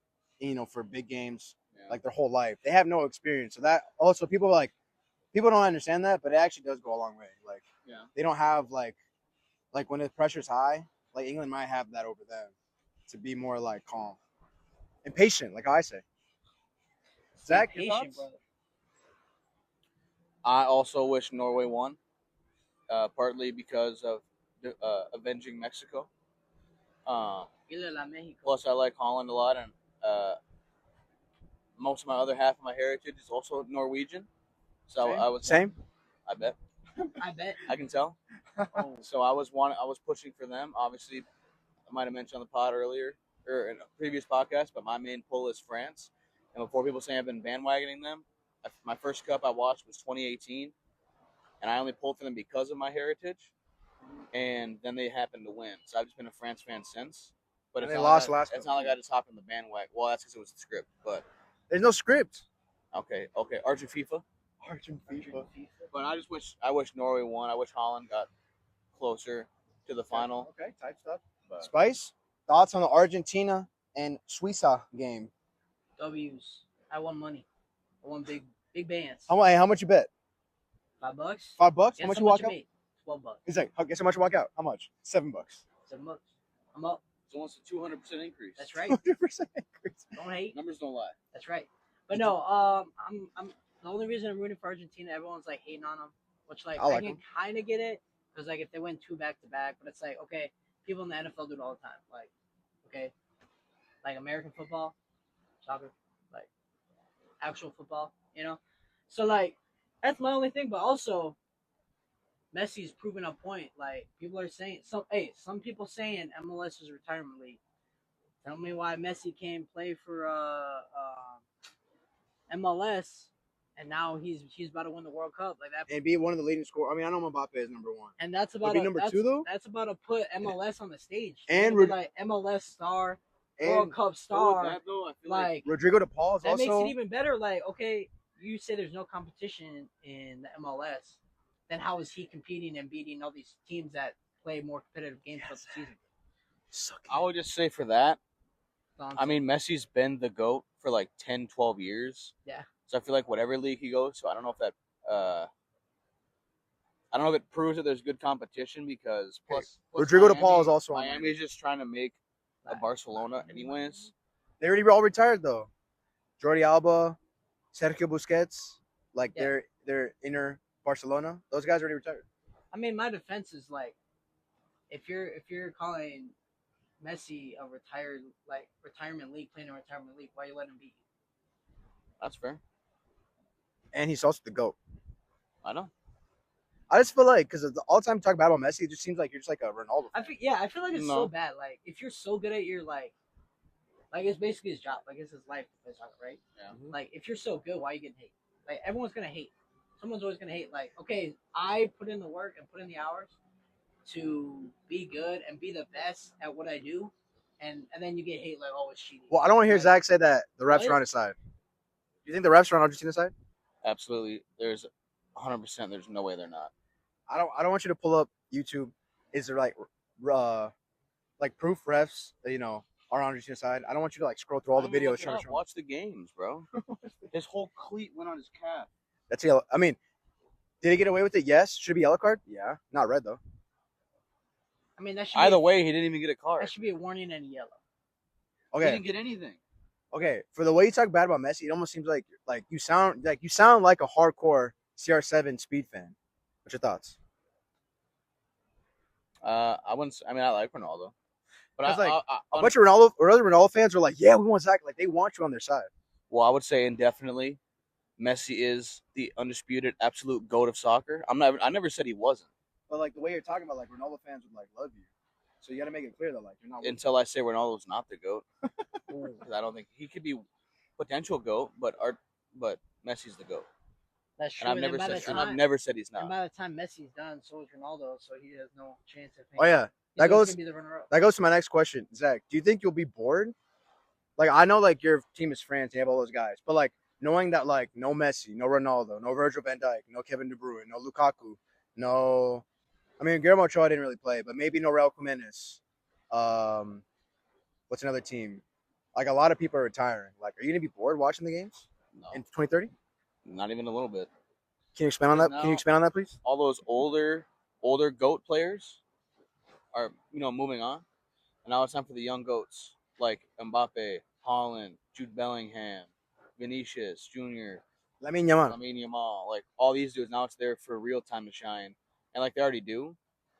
for big games Yeah. like their whole life. They have no experience. So that also people don't understand that, but it actually does go a long way. Like Yeah. they don't have like when the pressure's high, like England might have that over them to be more like calm and patient, like I say. Zach, your Patient, thoughts? brother. I also wish Norway won, partly because of avenging Mexico. Viva la Mexico. Plus, I like Holland a lot, and most of my other half of my heritage is also Norwegian. So Same? I was Same. I bet I bet. I can tell. Oh, So I was pushing for them. Obviously, I might have mentioned on the pod earlier or in a previous podcast, but my main pull is France. And before people say I've been bandwagoning them, my first cup I watched was 2018, and I only pulled for them because of my heritage. And then they happened to win, so I've just been a France fan since. But And it's they not lost like last it's cup, not like too. I just hopped on the bandwagon. Well, that's because it was the script. But There's no script. okay. Archer FIFA. Argent FIFA. But I wish Norway won. I wish Holland got closer to the final. Okay, type stuff. But Spice, thoughts on the Argentina and Suiza game? W's. I won money. I won big bands. How much you bet? $5. $5? Guess How much you walk out? made? $12. He's like, guess how much you walk out? How much? $7. $7. I'm up. it's almost a 200% increase. That's right. 100% increase. Don't hate. Numbers don't lie. That's right. But no, I'm the only reason I'm rooting for Argentina. Everyone's like hating on them, which like I like can kind of get it because like if they win 2 back to back, but it's like okay, people in the NFL do it all the time. Like okay, like American football, soccer, like actual football, you know. So like that's my only thing. But also, Messi's proven a point. Like people are saying some people saying MLS is retirement league. Tell me why Messi can't play for MLS, and now he's about to win the World Cup like that. And be one of the leading scorers. I mean, I know Mbappe is number 1. And that's about be number 2 though. That's about to put MLS on the stage. And like MLS star, And World Cup star. That, though, I feel like Rodrigo De Paul is that also. makes it even better. Like okay, you say there's no competition in the MLS, then how is he competing and beating all these teams that play more competitive games throughout the season? I would just say for that, So I mean, Messi's been the GOAT for like 10, 12 years. Yeah. So I feel like whatever league he goes to, I don't know if that, I don't know if it proves that there's good competition because plus Rodrigo De Paul is also on there. Miami's just trying to make a Barcelona anyways. They already all retired though. Jordi Alba, Sergio Busquets, like Yeah. they're inner Barcelona. Those guys already retired. I mean, my defense is like, if you're calling Messi a retirement league, playing a retirement league, why you let him beat you? That's fair. And he's also the GOAT. I know. I just feel like because the all-time talk about Messi, it just seems like you're just like a Ronaldo fan. I feel like it's so bad. Like if you're so good at your like it's basically his job. Like it's his life to play soccer, right? Yeah. Like if you're so good, why are you getting hate? Like everyone's gonna hate. Someone's always gonna hate. Like okay, I put in the work and put in the hours to be good and be the best at what I do, and then you get hate like oh it's cheating. Well, I don't want to hear Like, Zach say that the refs What? are on his side. Do you think the refs are on Argentina's side? Absolutely. There's 100%. There's no way they're not. I don't want you to pull up YouTube. Is there like proof refs that are on Argentina's side? I don't want you to like scroll through all the videos. Watch the games, bro. His whole cleat went on his calf. That's yellow. I mean, did he get away with it? Yes. Should it be yellow card? Yeah. Not red though. I mean that should Either be, way, he didn't even get a card. that should be a warning and a yellow. He Okay. didn't get anything. Okay. For the way you talk bad about Messi, it almost seems like you sound like a hardcore CR7 speed fan. What's your thoughts? I wouldn't. I mean, I like Ronaldo, but A bunch of Ronaldo or other Ronaldo fans are like, yeah, we want Zach. Like they want you on their side. well, I would say indefinitely, Messi is the undisputed absolute GOAT of soccer. I never said he wasn't But like the way you're talking about, like Ronaldo fans would like love you. So you got to make it clear that like you're not. until I say Ronaldo's not the GOAT. Because I don't think he could be potential GOAT, but Messi's the GOAT. That's true. And I've never said he's And not. by the time Messi's done, so is Ronaldo, so he has no chance of. Oh yeah, He's goes- gonna be the runner-up. that goes to my next question, Zach. Do you think you'll be bored? Like I know like your team is France, you have all those guys, but like knowing that like no Messi, no Ronaldo, no Virgil van Dijk, no Kevin De Bruyne, no Lukaku, no. I mean Guillermo Ochoa didn't really play, but maybe no Raul Jimenez. What's another team? Like a lot of people are retiring. Like, are you gonna be bored watching the games No, in 2030? not even a little bit. Can you expand on that? No. Can you expand on that, please? All those older GOAT players are moving on, and now it's time for the young GOATs like Mbappe, Haaland, Jude Bellingham, Vinicius Jr., Lamine Yamal. Lamine Yamal, like all these dudes. Now it's there for real time to shine, and like they already do,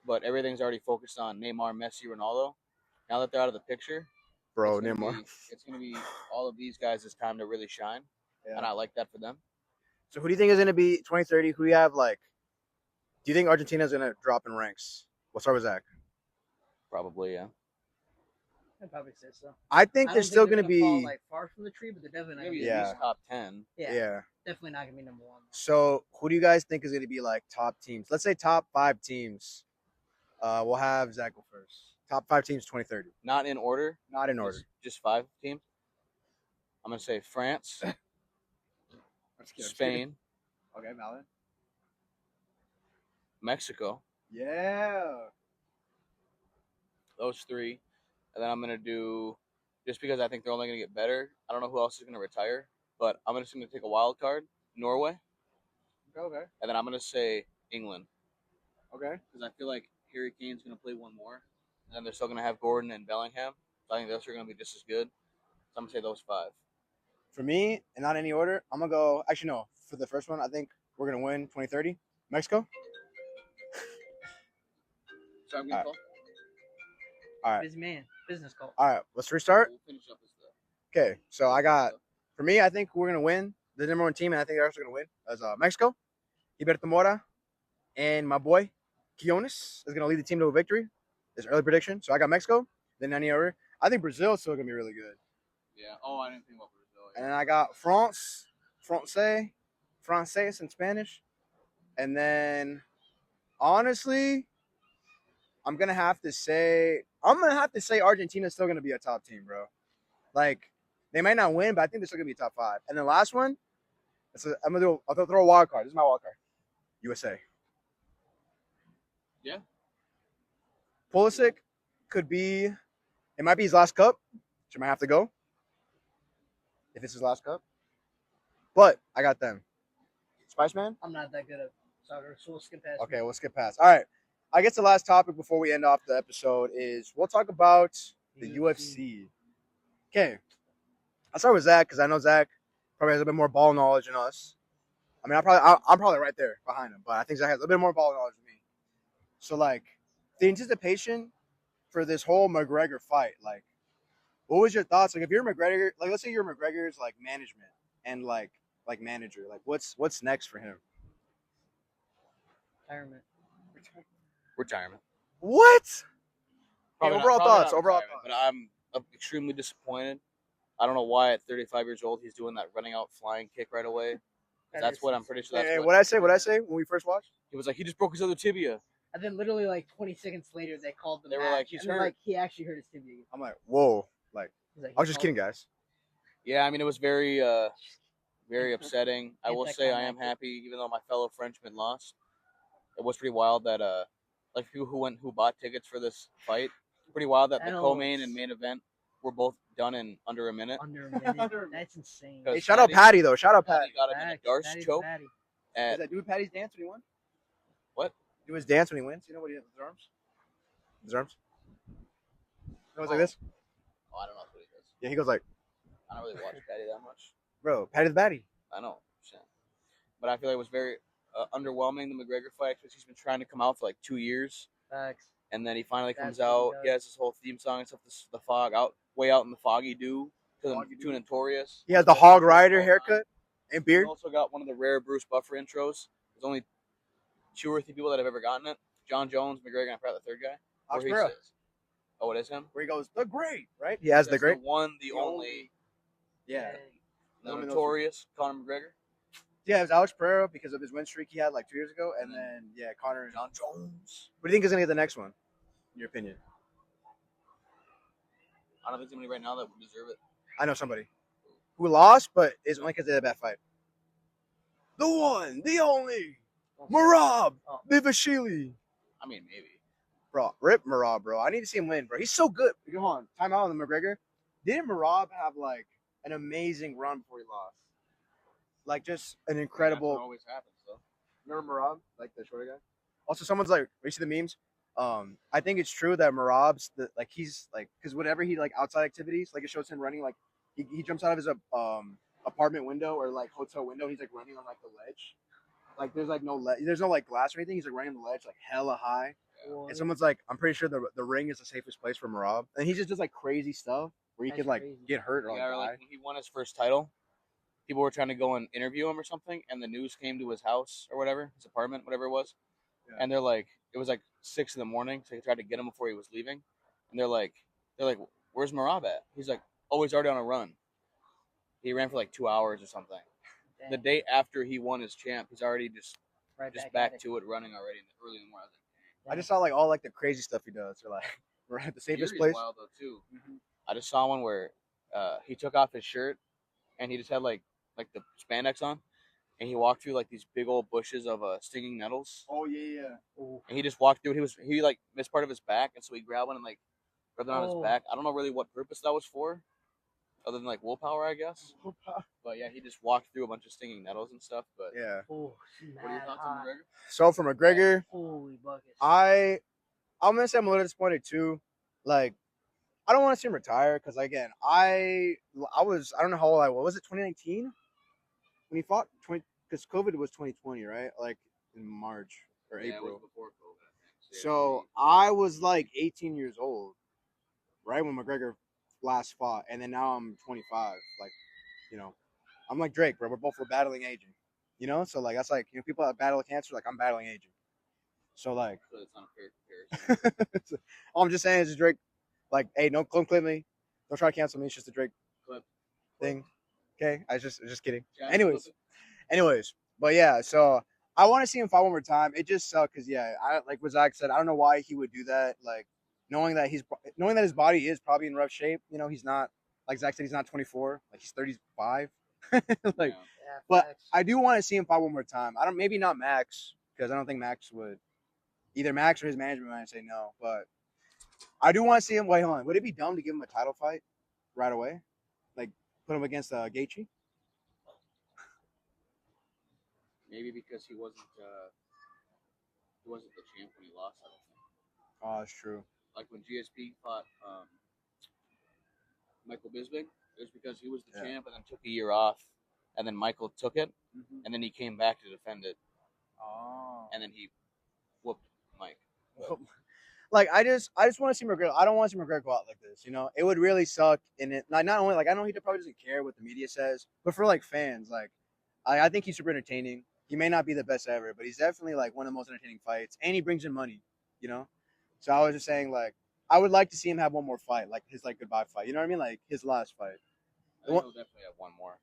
but everything's already focused on Neymar, Messi, Ronaldo. Now that they're out of the picture, Bro, it's gonna Neymar. it's gonna be all of these guys' time to really shine, Yeah. and I like that for them. So who do you think is gonna be 2030? Who do you have like? Do you think Argentina's gonna drop in ranks? We'll start with Zach. Probably, yeah. I'd probably say so. I think I they're don't still think they're gonna gonna fall be. like far from the tree, but they're definitely not Maybe gonna be at Yeah. least number one. top 10. Yeah. Definitely not gonna be number one. So who do you guys think is gonna be like top teams? Let's say top 5 teams. We'll have Zach go first. Top 5 teams 2030. Not in order. Not in order. Just 5 teams. I'm gonna say France, Spain, Okay, valid. Mexico. Yeah. Those 3, and then I'm gonna do, just because I think they're only gonna get better. I don't know who else is gonna retire, but I'm just gonna take a wild card. Norway, Okay. and then I'm gonna say England, Okay. because I feel like Harry Kane's gonna play one more, and then they're still gonna have Gordon and Bellingham. So I think those are gonna be just as good. So I'm gonna say those 5. For me, and not any order, I'm gonna go. Actually, no. For the first one, I think we're gonna win 2030. Mexico. So I'm All gonna right. call. All right. Busy man, business call. All right. Let's restart. We'll finish up this stuff. Okay. So I got. For me, I think we're gonna win the number 1 team, and I think they're also gonna win as Mexico. Iberto Mora and my boy Quiones is gonna lead the team to a victory. This early prediction. So I got Mexico. Then any order. I think Brazil is still gonna be really good. Yeah. Oh, I didn't think about Brazil. And then I got France, Frances in Spanish. And then, honestly, I'm gonna have to say Argentina's still gonna be a top team, bro. Like, they might not win, but I think they're still gonna be top 5. And the last one, I'll throw a wild card. This is my wild card. USA. Yeah. Pulisic could be. It might be his last cup. So he might have to go. If it's his last cup. But I got them. Spice Man? I'm not that good at soccer, so we'll skip past. Okay, we'll skip past. All right. I guess the last topic before we end off the episode is we'll talk about the UFC. Okay. I'll start with Zach because I know Zach probably has a bit more ball knowledge than us. I mean, I'm probably right there behind him, but I think Zach has a bit more ball knowledge than me. So, like, the anticipation for this whole McGregor fight, like, what was your thoughts? Like, if you're McGregor, like, let's say you're McGregor's like management and like manager, like, what's next for him? Retirement. What? Probably overall probably thoughts. not Overall retirement, thoughts. But I'm extremely disappointed. I don't know why at 35 years old he's doing that running out flying kick right away. That's what I'm pretty sure. That's Hey, what what I say when we first watched? he was like. He just broke his other tibia. And then literally like 20 seconds later, they called the They were match, like, he's and they're hurt. like, he actually hurt his tibia. I'm like, whoa. Like, He's like, I was just kidding, guys. Yeah, I mean it was very, very upsetting. I will say I am Anticlimactic. happy, even though my fellow Frenchman lost. It was pretty wild that like people who bought tickets for this fight. Pretty wild that the co-main and main event were both done in under a minute. Under a minute. That's insane. Because Hey, shout out Patty though. Shout out Patty. Patty got him in a Facts, Darce Patty's choke. Patty. Does At, that dude Patty's dance when he won? What? Do his dance when he wins. You know what he does with his arms? His arms. It goes like this. oh, I don't know what he does. Yeah, he goes like, I don't really watch Patty that much. bro, Patty the Batty. I know, but I feel like it was very underwhelming, the McGregor fight, because he's been trying to come out for like 2 years, Facts. and then he finally comes That's what he out. does. He has this whole theme song and stuff. The fog way out in the foggy dew, to Notorious. He has the Hog Rider haircut and He beard. also got one of the rare Bruce Buffer intros. There's only 2 or 3 people that have ever gotten it. John Jones, McGregor, and I forgot the third guy. Alex Where he Pereira. says, "Oh, it is him." Where he goes, the great, right? He has the That's great. the one, the only, Yeah. the Only those Notorious Conor McGregor. Yeah, it was Alex Pereira because of his win streak he had like 2 years ago. And then, yeah, Connor and John Jones. What do you think is going to get the next one, in your opinion? I don't think there's anybody right now that would deserve it. I know somebody who lost, but it's only because they had a bad fight. The one, the only, Marab Oh. Vivashvili. I mean, maybe. Bro, rip Marab, bro. I need to see him win, bro. He's so good. Come on, time out on the McGregor. Didn't Marab have like an amazing run before he lost? Like just an That's incredible. what always happens, though. Remember Marab, like the shorter guy? Also, someone's like, you see the memes? I think it's true that Marab's like he's like because whenever he like outside activities, like it shows him running like he jumps out of his apartment window or like hotel window. He's like running on like the ledge. Like there's like there's no like glass or anything. He's like running on the ledge like hella high. Well, And someone's like, I'm pretty sure the ring is the safest place for Marab. And he just does like crazy stuff where he That's could like crazy. get hurt or Yeah, or die. like when he won his first title, people were trying to go and interview him or something, and the news came to his house or whatever, his apartment, whatever it was, and they're like, it was like 6 in the morning, so they tried to get him before he was leaving, and they're like, where's Marab at? He's like, oh, he's already on a run. He ran for like 2 hours or something. Dang. The day after he won his champ, he's already just right back to it, running already early in the morning. I just saw like all like the crazy stuff he does. Or like we're at the safest place. Wild though too. I just saw one where he took off his shirt and he just had like the spandex on, and he walked through like these big old bushes of stinging nettles. Oh yeah. And he just walked through. He like missed part of his back, and so he grabbed one and like rubbed it on his back. I don't know really what purpose that was for, other than like willpower, I guess. But yeah, he just walked through a bunch of stinging nettles and stuff. But yeah. Oh, what are your thoughts on McGregor? So for McGregor, holy buckets. I'm gonna say I'm a little disappointed too. Like, I don't want to see him retire because again, I don't know how old I was. Was it 2019 when he fought? Because COVID was 2020, right? Like in March or April. It was before COVID, I think. So I was like 18 years old, right when McGregor last fought, and then now I'm 25. Like, you know, I'm like Drake, bro. We're battling aging. You know, so like that's like, you know, people that battle cancer, like I'm battling aging. So like, so it's not a fair comparison. all I'm just saying is Drake, like, hey, don't clip me, don't try to cancel me. It's just a Drake Clip thing. Okay, I just kidding. Yeah, Anyways, but yeah, so I want to see him fight one more time. It just sucks because yeah, I like what Zach said. I don't know why he would do that. Like knowing that his body is probably in rough shape. You know, he's not, like Zach said, he's not 24. Like he's 35. Like, but I do want to see him fight one more time. Maybe not Max, because I don't think Max would. Either Max or his management might say no, but I do want to see him. Wait, hold on. Would it be dumb to give him a title fight right away? Like put him against Gaethje? Maybe because he wasn't the champ when he lost. I don't think. Oh, that's true. Like when GSP fought Michael Bisping, it was because he was the champ and then took a year off, and then Michael took it, and then he came back to defend it. Oh. And then he whooped Mike. Like I just want to see McGregor. I don't want to see McGregor go out like this. You know, it would really suck. And it not only like I know he probably doesn't care what the media says, but for like fans, like I think he's super entertaining. He may not be the best ever, but he's definitely like one of the most entertaining fights, and he brings in money. You know, so I was just saying like I would like to see him have one more fight, like his like goodbye fight. You know what I mean? Like his last fight. I think he'll definitely have one more.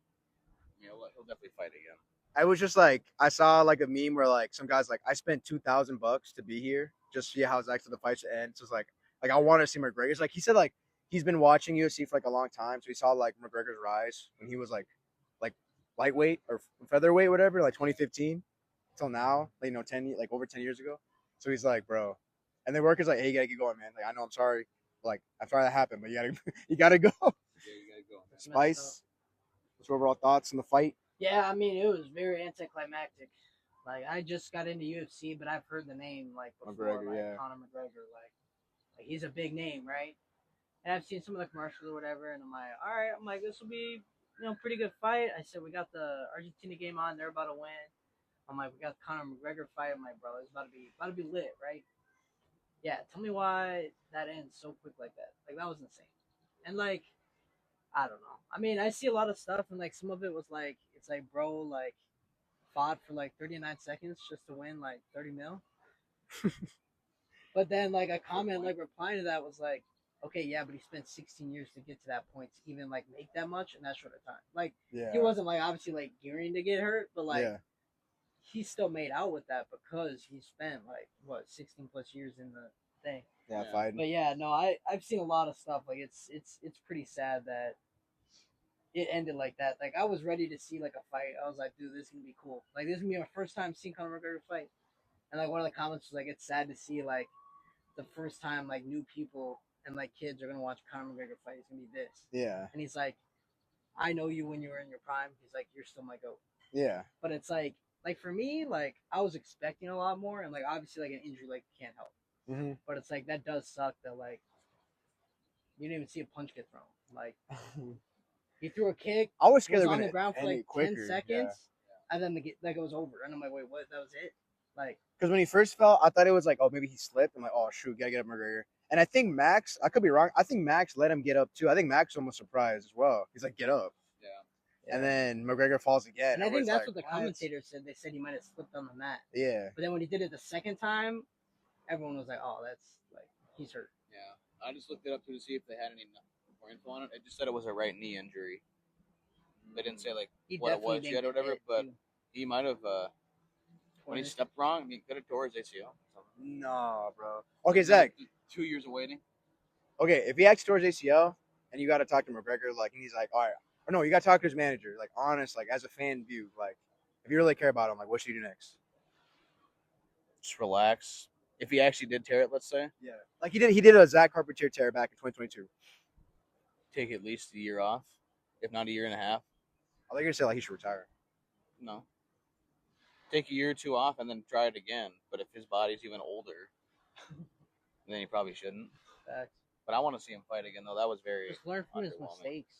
Yeah, he'll definitely fight again. I was just like, I saw like a meme where like some guys like, I spent $2,000 to be here just to see how Zach said the fights end. So it's like I want to see McGregor. It's like he said like he's been watching UFC for like a long time, so he saw like McGregor's rise when he was like lightweight or featherweight, whatever, like 2015 till now, like, you know, over 10 years ago. So he's like, bro, and the worker's like, hey, you gotta get going, man. Like I know, I'm sorry, like I'm sorry that happened, but you gotta go. Yeah, you gotta go. Man. Spice, what's your overall thoughts on the fight? Yeah, I mean, it was very anticlimactic. Like, I just got into UFC, but I've heard the name, like, before, McGregor, like, yeah. Conor McGregor, like, he's a big name, right? And I've seen some of the commercials or whatever, and I'm like, all right, I'm like, this will be, you know, pretty good fight. I said, we got the Argentina game on, they're about to win. I'm like, we got the Conor McGregor fight. I'm like, bro, it's about to be lit, right? Yeah, tell me why that ends so quick like that. Like, that was insane. And, like, I don't know. I mean, I see a lot of stuff, and like some of it was like, it's like, bro, like fought for like 39 seconds just to win like 30 mil. But then like a comment like replying to that was like, okay, yeah, but he spent 16 years to get to that point to even like make that much in that short of time. Like he wasn't like obviously like gearing to get hurt, but like he still made out with that because he spent like 16 plus years in the thing. Yeah, fighting. But yeah, no, I've seen a lot of stuff. Like it's pretty sad that it ended like that. Like I was ready to see like a fight. I was like, dude, this is gonna be cool. Like this is gonna be my first time seeing Conor McGregor fight. And like one of the comments was like, it's sad to see like the first time like new people and like kids are gonna watch Conor McGregor fight. It's gonna be this. Yeah. And he's like, I know you when you were in your prime. He's like, you're still my goat. Yeah. But it's like for me, like I was expecting a lot more, and like obviously like an injury like can't help. Mm-hmm. But it's like that does suck that like you didn't even see a punch get thrown. Like he threw a kick. I was scared was they were on the gonna ground for end like it quicker, 10 seconds, and then like it was over. And I'm like, wait, what? That was it? Like, because when he first fell, I thought it was like, oh, maybe he slipped. I'm like, oh shoot, gotta get up McGregor. And I think Max, I could be wrong. I think Max let him get up too. I think Max was almost surprised as well. He's like, get up. Yeah. and then McGregor falls again. And I think Everybody's that's like, what the commentator said. They said he might have slipped on the mat. Yeah. But then when he did it the second time, everyone was like, "Oh, that's like he's hurt." Yeah, I just looked it up to see if they had any more info on it. It just said it was a right knee injury. They didn't say like He what it was definitely yet or didn't whatever, hit, but too. he might have when he stepped wrong, he could have tore his ACL. No, bro. Okay, Zach. 2 years of waiting. Okay, if he acts towards ACL and you got to talk to McGregor, like, and he's like, all right, or no, you got to talk to his manager, like, honest, like, as a fan view, like, if you really care about him, like, what should you do next? Just relax. If he actually did tear it, let's say, Yeah, like he did a Zach Carpentier tear back in 2022. take at least a year off, if not a year and a half. I think you're gonna say like he should retire. No. Take a year or two off and then try it again. But if his body's even older, then he probably shouldn't. Facts. But I want to see him fight again, though. That was very Just learn from his underwhelming. mistakes.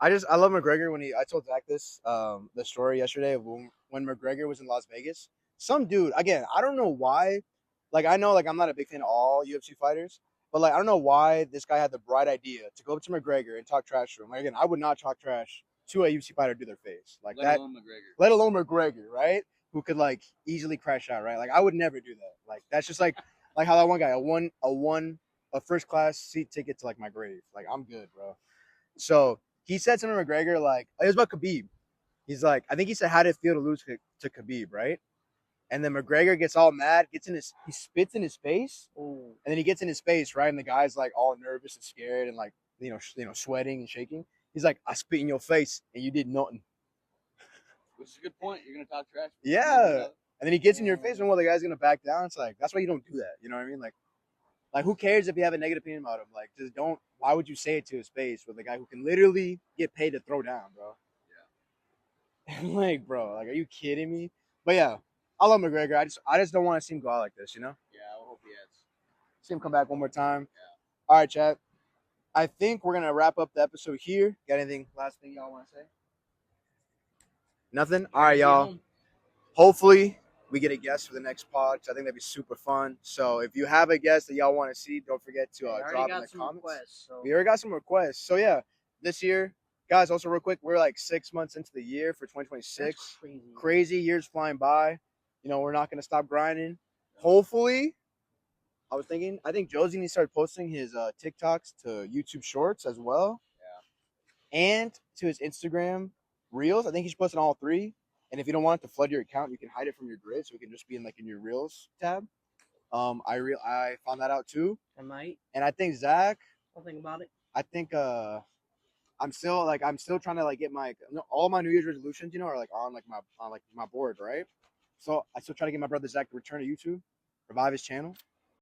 I love McGregor when I told Zach this the story yesterday of when McGregor was in Las Vegas. Some dude, again, I don't know why. Like, I know, like, I'm not a big fan of all UFC fighters, but like, I don't know why this guy had the bright idea to go up to McGregor and talk trash to him. Like, again, I would not talk trash to a UFC fighter to their face like Let that. alone McGregor. Let alone McGregor, right? Who could like easily crash out, right? Like, I would never do that. Like, that's just like how that one guy a first class seat ticket to like my grave. Like, I'm good, bro. So he said something to McGregor like it was about Khabib. He's like, I think he said, how did it feel to lose to Khabib, right? And then McGregor gets all mad, he spits in his face, and then he gets in his face, right? And the guy's like all nervous and scared and like sweating and shaking. He's like, I spit in your face and you did nothing. Which is a good point. You're gonna talk trash. Yeah. And then he gets in your face, and the guy's gonna back down. It's like that's why you don't do that. You know what I mean? Like who cares if you have a negative opinion about him? Like, just don't. Why would you say it to his face with a guy who can literally get paid to throw down, bro? Yeah. Like, bro, like, are you kidding me? But yeah, I love McGregor. I just don't want to see him go out like this, you know? Yeah, I hope he has. See him come back one more time. Yeah. All right, chat. I think we're gonna wrap up the episode here. Got anything last thing y'all want to say? Nothing. All right, y'all. Hopefully we get a guest for the next pod. I think that'd be super fun. So if you have a guest that y'all want to see, don't forget to drop in the comments. We already got some requests. So yeah, this year, guys. Also, real quick, we're like 6 months into the year for 2026. Crazy years flying by. You know, we're not gonna stop grinding. Hopefully, I think Josie needs to start posting his TikToks to YouTube Shorts as well. Yeah. And to his Instagram Reels. I think he should post on all three. And if you don't want it to flood your account, you can hide it from your grid, so it can just be in your Reels tab. I found that out too. I might. And I think Zach. I'll think about it. I think I'm still trying to like get all my New Year's resolutions, are like on my board, right? So I still try to get my brother Zach to return to YouTube, revive his channel.